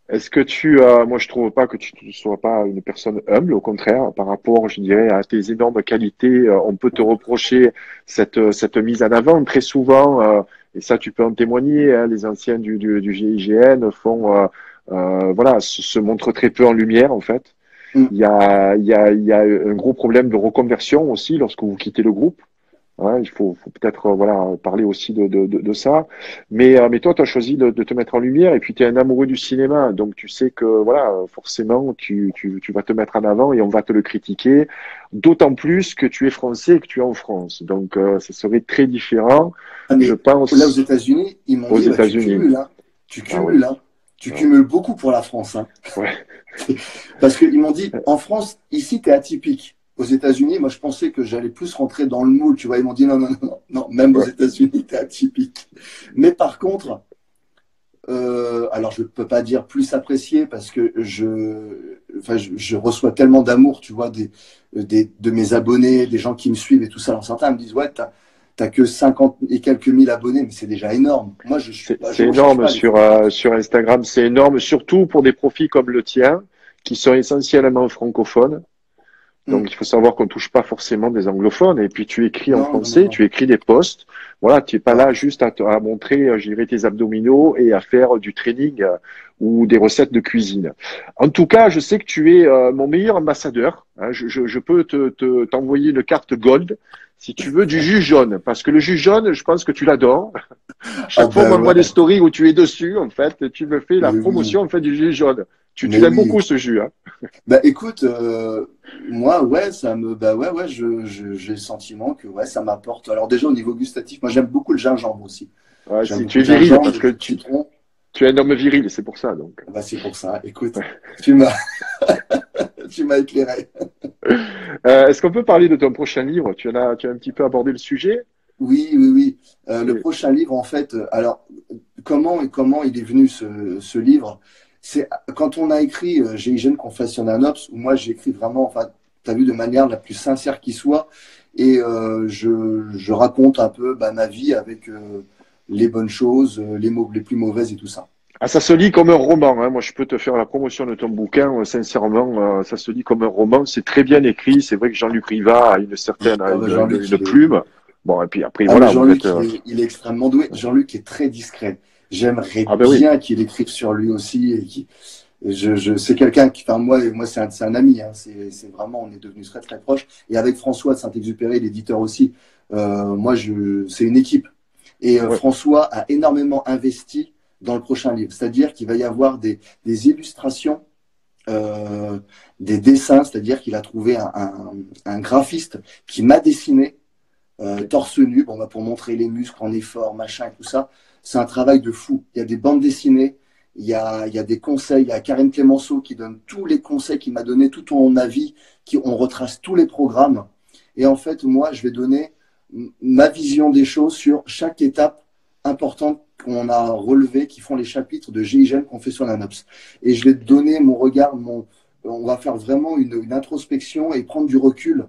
Est-ce que moi je trouve pas que tu ne sois pas une personne humble, au contraire, par rapport, je dirais, à tes énormes qualités, on peut te reprocher cette mise en avant très souvent, et ça tu peux en témoigner, hein, les anciens du GIGN voilà, se montrent très peu en lumière en fait. Mm. Il y a un gros problème de reconversion aussi lorsque vous quittez le groupe. Ouais, faut peut-être voilà parler aussi de ça. Mais toi, tu as choisi de te mettre en lumière et puis tu es un amoureux du cinéma. Donc tu sais que voilà, forcément, tu vas te mettre en avant et on va te le critiquer. D'autant plus que tu es français et que tu es en France. Donc ça serait très différent, Ah, je mais là aux pense, États-Unis, ils m'ont aux dit bah, tu États-Unis. cumules, hein. Tu Ah oui. cumules, hein. Tu Ah oui. cumules beaucoup pour la France, hein. Ouais. Parce qu'ils m'ont dit, en France, ici, tu es atypique. Aux États-Unis, moi, je pensais que j'allais plus rentrer dans le moule. Tu vois, ils m'ont dit, non, non, non, non, non, même aux Ouais. États-Unis, tu es atypique. Mais par contre, alors je ne peux pas dire plus apprécié parce que je reçois tellement d'amour, tu vois, de mes abonnés, des gens qui me suivent et tout ça. Alors certains me disent, ouais, t'as que 50 et quelques mille abonnés, mais c'est déjà énorme. Moi, je C'est recherche énorme pas les followers. sur Instagram, c'est énorme, surtout pour des profils comme le tien, qui sont essentiellement francophones. Hmm. Donc, il faut savoir qu'on touche pas forcément des anglophones. Et puis, tu écris en Non, non, non, français, non. tu écris des posts. Voilà, tu es pas Ouais. là juste à montrer, je dirais, tes abdominaux et à faire du training ou des recettes de cuisine. En tout cas, je sais que tu es mon meilleur ambassadeur. Hein. Je peux t'envoyer une carte gold si tu veux du jus jaune, parce que le jus jaune, je pense que tu l'adores. Ah Chaque fois, on ben m'envoie des ouais, stories où tu es dessus, en fait, et tu me fais la mais oui, promotion, en fait, du jus jaune. Tu mais l'aimes beaucoup, oui. ce jus, hein. Bah écoute, moi ouais, bah ouais, ouais, j'ai le sentiment que ouais, ça m'apporte. Alors déjà au niveau gustatif, moi j'aime beaucoup le gingembre aussi. Ouais, J'aime si beaucoup tu es le viril, gingembre, parce que le citron. tu es un homme viril, c'est pour ça, donc. Bah c'est pour ça. Écoute, tu m'as, tu m'as éclairé. Est-ce qu'on peut parler de ton prochain livre? Tu as un petit peu abordé le sujet. Oui, oui, oui. Le Et- prochain livre, en fait, alors comment il est venu ce livre? C'est quand on a écrit GIGN Confession d'un Ops, où moi j'ai écrit vraiment, enfin, t'as vu de manière la plus sincère qui soit, et je raconte un peu bah, ma vie avec les bonnes choses, les plus mauvaises et tout ça. Ah, ça se lit comme un roman, hein. Moi, je peux te faire la promotion de ton bouquin, sincèrement, ça se lit comme un roman. C'est très bien écrit. C'est vrai que Jean-Luc Riva a Ah bah, Jean-Luc, une plume. Bon, et puis après, ah mais voilà, vous êtes. Jean-Luc, il est extrêmement doué. Jean-Luc est très discret. J'aimerais Ah ben oui. bien qu'il écrive sur lui aussi c'est quelqu'un qui, enfin moi c'est un ami, hein, c'est vraiment, on est devenus très très proches. Et avec François de Saint-Exupéry, l'éditeur aussi, c'est une équipe. Et Ouais. François a énormément investi dans le prochain livre. C'est-à-dire qu'il va y avoir des illustrations, euh, des dessins, c'est-à-dire qu'il a trouvé un graphiste qui m'a dessiné Ok. torse nu, bon, bah, pour montrer les muscles en effort, machin et tout ça. C'est un travail de fou. Il y a des bandes dessinées, il y a des conseils. Il y a Karine Clémenceau qui donne tous les conseils qu'il m'a donné tout au long de ma vie, on retrace tous les programmes. Et en fait, moi, je vais donner ma vision des choses sur chaque étape importantes qu'on a relevées, qui font les chapitres de GIGN qu'on fait sur l'ANOPS. Et je vais te donner mon regard, on va faire vraiment une introspection et prendre du recul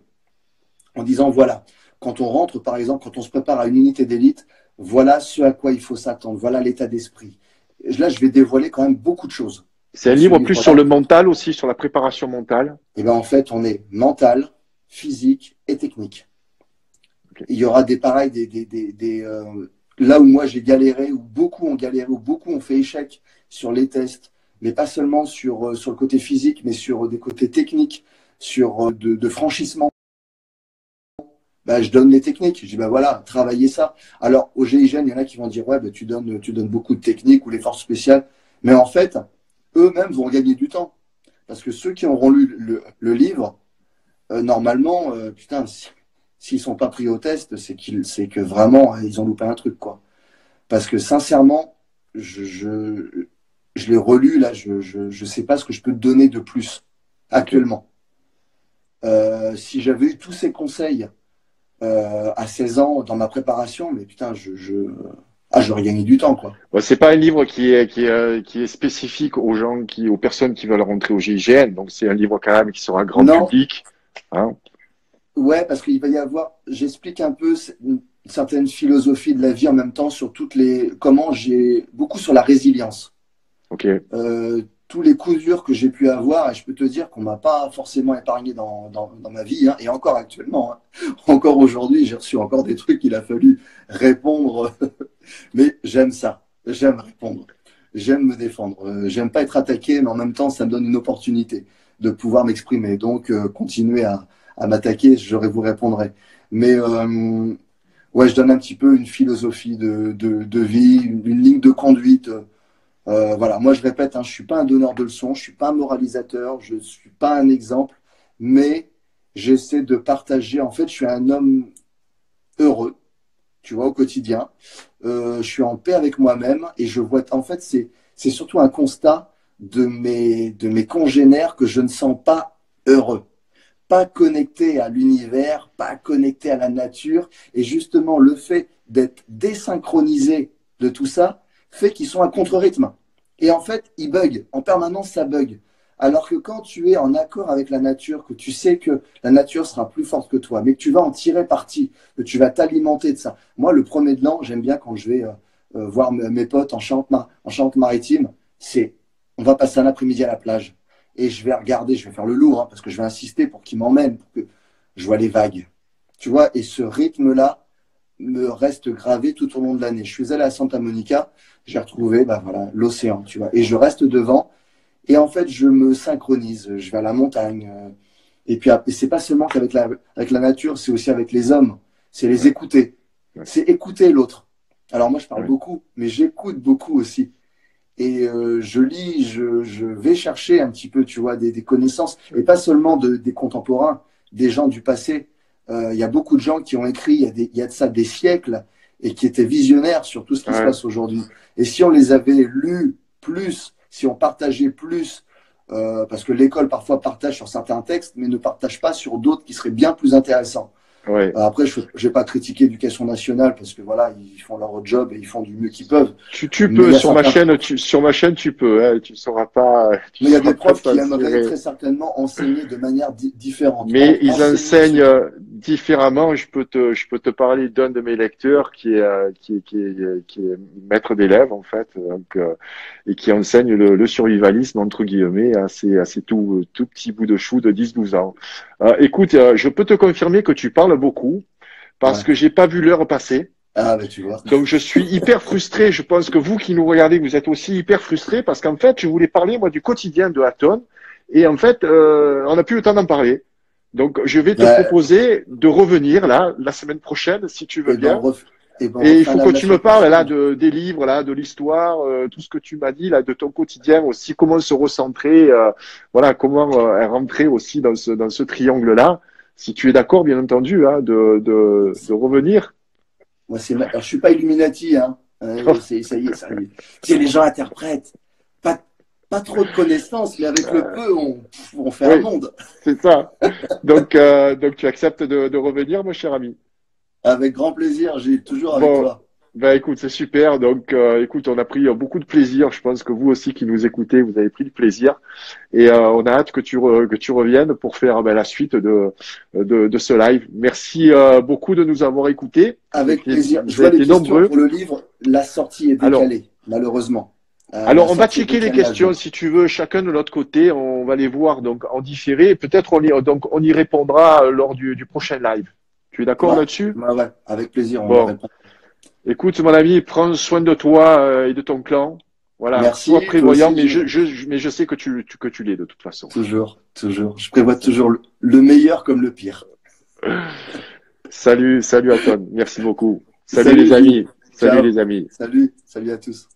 en disant, voilà, quand on rentre, par exemple, quand on se prépare à une unité d'élite, voilà ce à quoi il faut s'attendre, voilà l'état d'esprit. Là, je vais dévoiler quand même beaucoup de choses. C'est un livre plus sur le mental aussi, sur la préparation mentale. Et ben en fait, on est mental, physique et technique. Okay. Il y aura des pareils, là où moi j'ai galéré, où beaucoup ont galéré, où beaucoup ont fait échec sur les tests, mais pas seulement sur le côté physique, mais sur des côtés techniques, sur de franchissement. Ben, je donne les techniques. Je dis, ben voilà, travaillez ça. Alors, au GIGN, il y en a qui vont dire, ouais, ben, tu donnes beaucoup de techniques ou les forces spéciales. Mais en fait, eux-mêmes vont gagner du temps. Parce que ceux qui auront lu le livre, normalement, putain, s'ils sont pas pris au test, c'est que vraiment, ils ont loupé un truc, quoi. Parce que sincèrement, je l'ai relu, là, je sais pas ce que je peux te donner de plus actuellement. Si j'avais eu tous ces conseils à 16 ans dans ma préparation, mais putain, j'aurais gagné du temps, quoi. Ouais, c'est pas un livre qui est spécifique aux personnes qui veulent rentrer au GIGN, donc c'est un livre quand même qui sera grand public. Hein. Ouais, parce qu'il va y avoir, j'explique un peu une certaine philosophie de la vie en même temps sur comment j'ai beaucoup sur la résilience. Ok. Tous les coups durs que j'ai pu avoir, et je peux te dire qu'on m'a pas forcément épargné dans ma vie, hein, et encore actuellement, hein. Encore aujourd'hui, j'ai reçu encore des trucs qu'il a fallu répondre, mais j'aime ça, j'aime répondre, j'aime me défendre, j'aime pas être attaqué, mais en même temps, ça me donne une opportunité de pouvoir m'exprimer, donc continuez à m'attaquer, je vous répondrai. Mais ouais, je donne un petit peu une philosophie de vie, une ligne de conduite. Voilà, moi je répète, hein, je suis pas un donneur de leçons, je suis pas un moralisateur, je suis pas un exemple, mais j'essaie de partager. En fait, je suis un homme heureux, tu vois, au quotidien. Je suis en paix avec moi-même et je vois. En fait, c'est surtout un constat de mes congénères que je ne sens pas heureux, pas connecté à l'univers, pas connecté à la nature, et justement le fait d'être désynchronisé de tout ça fait qu'ils sont à contre-rythme. Et en fait, ils bug. En permanence, ça bug. Alors que quand tu es en accord avec la nature, que tu sais que la nature sera plus forte que toi, mais que tu vas en tirer parti, que tu vas t'alimenter de ça. Moi, le premier de l'an, j'aime bien quand je vais voir mes potes en Charente-Maritime, on va passer un après-midi à la plage. Et je vais regarder, je vais faire le lourd, hein, parce que je vais insister pour qu'ils m'emmènent, pour que je vois les vagues. Tu vois, et ce rythme-là me reste gravé tout au long de l'année. Je suis allé à Santa Monica, j'ai retrouvé voilà, l'océan, tu vois. Et je reste devant, et en fait, je me synchronise. Je vais à la montagne. Et puis, c'est pas seulement qu'avec avec la nature, c'est aussi avec les hommes. C'est les écouter. C'est écouter l'autre. Alors moi, je parle beaucoup, mais j'écoute beaucoup aussi. Et je lis, je vais chercher un petit peu, tu vois, des connaissances, et pas seulement des contemporains, des gens du passé. Il y a beaucoup de gens qui ont écrit, il y a de ça des siècles, et qui étaient visionnaires sur tout ce qui se passe aujourd'hui. Et si on les avait lus plus, si on partageait plus, parce que l'école parfois partage sur certains textes, mais ne partage pas sur d'autres qui seraient bien plus intéressants. Ouais. Après, je vais pas critiquer l'éducation nationale parce que voilà, ils font leur job et ils font du mieux qu'ils peuvent. Tu peux sur ma chaîne, tu peux. Hein, tu sauras pas. Mais il y a des profs qui aimeraient très certainement enseigner de manière différente. Mais ils enseignent différemment. Je peux te parler d'un de mes lecteurs qui est maître d'élèves en fait, donc et qui enseigne le survivalisme entre guillemets à ces tout petits bouts de chou de 10-12 ans. Écoute, je peux te confirmer que tu parles beaucoup parce que j'ai pas vu l'heure passer. Ah, ben tu vois. Donc je suis hyper frustré. Je pense que vous qui nous regardez, vous êtes aussi hyper frustrés parce qu'en fait, je voulais parler moi du quotidien de Hatton et en fait, on n'a plus le temps d'en parler. Donc je vais te proposer de revenir là la semaine prochaine si tu veux bien. Et il faut que tu me parles là des livres, là, de l'histoire, tout ce que tu m'as dit là, de ton quotidien aussi, comment se recentrer, voilà, comment rentrer aussi dans ce triangle-là. Si tu es d'accord, bien entendu, hein, de revenir. Moi, alors, je suis pas Illuminati, hein. Ça y est, ça y est. Si les gens interprètent, pas trop de connaissances, mais avec le peu, on fait un monde. C'est ça. Donc tu acceptes de revenir, mon cher ami. Avec grand plaisir, j'ai toujours avec toi. Ben écoute, c'est super. Donc écoute, on a pris beaucoup de plaisir. Je pense que vous aussi qui nous écoutez, vous avez pris du plaisir. Et on a hâte que que tu reviennes pour faire la suite de ce live. Merci beaucoup de nous avoir écoutés. Avec plaisir. Je Vous vois avez les été questions nombreux. pour le livre. La sortie est décalée, malheureusement. Alors, La on va sortie est checker les décalée à questions juin. si tu veux, chacun de l'autre côté. On va les voir donc en différé. Peut-être donc on y répondra lors du prochain live. Tu es d'accord Ouais, là-dessus? ouais, ouais, avec plaisir, on leur Bon, répond. écoute, mon ami, prends soin de toi et de ton clan. Voilà, sois Merci, toi prévoyant, aussi, mais Gilles. mais je sais que que tu l'es de toute façon. Toujours, toujours. Je prévois toujours le meilleur comme le pire. Salut, salut à toi. Merci beaucoup. Salut Salut, les Gilles. amis. Salut Ciao. les amis. Salut, salut à tous.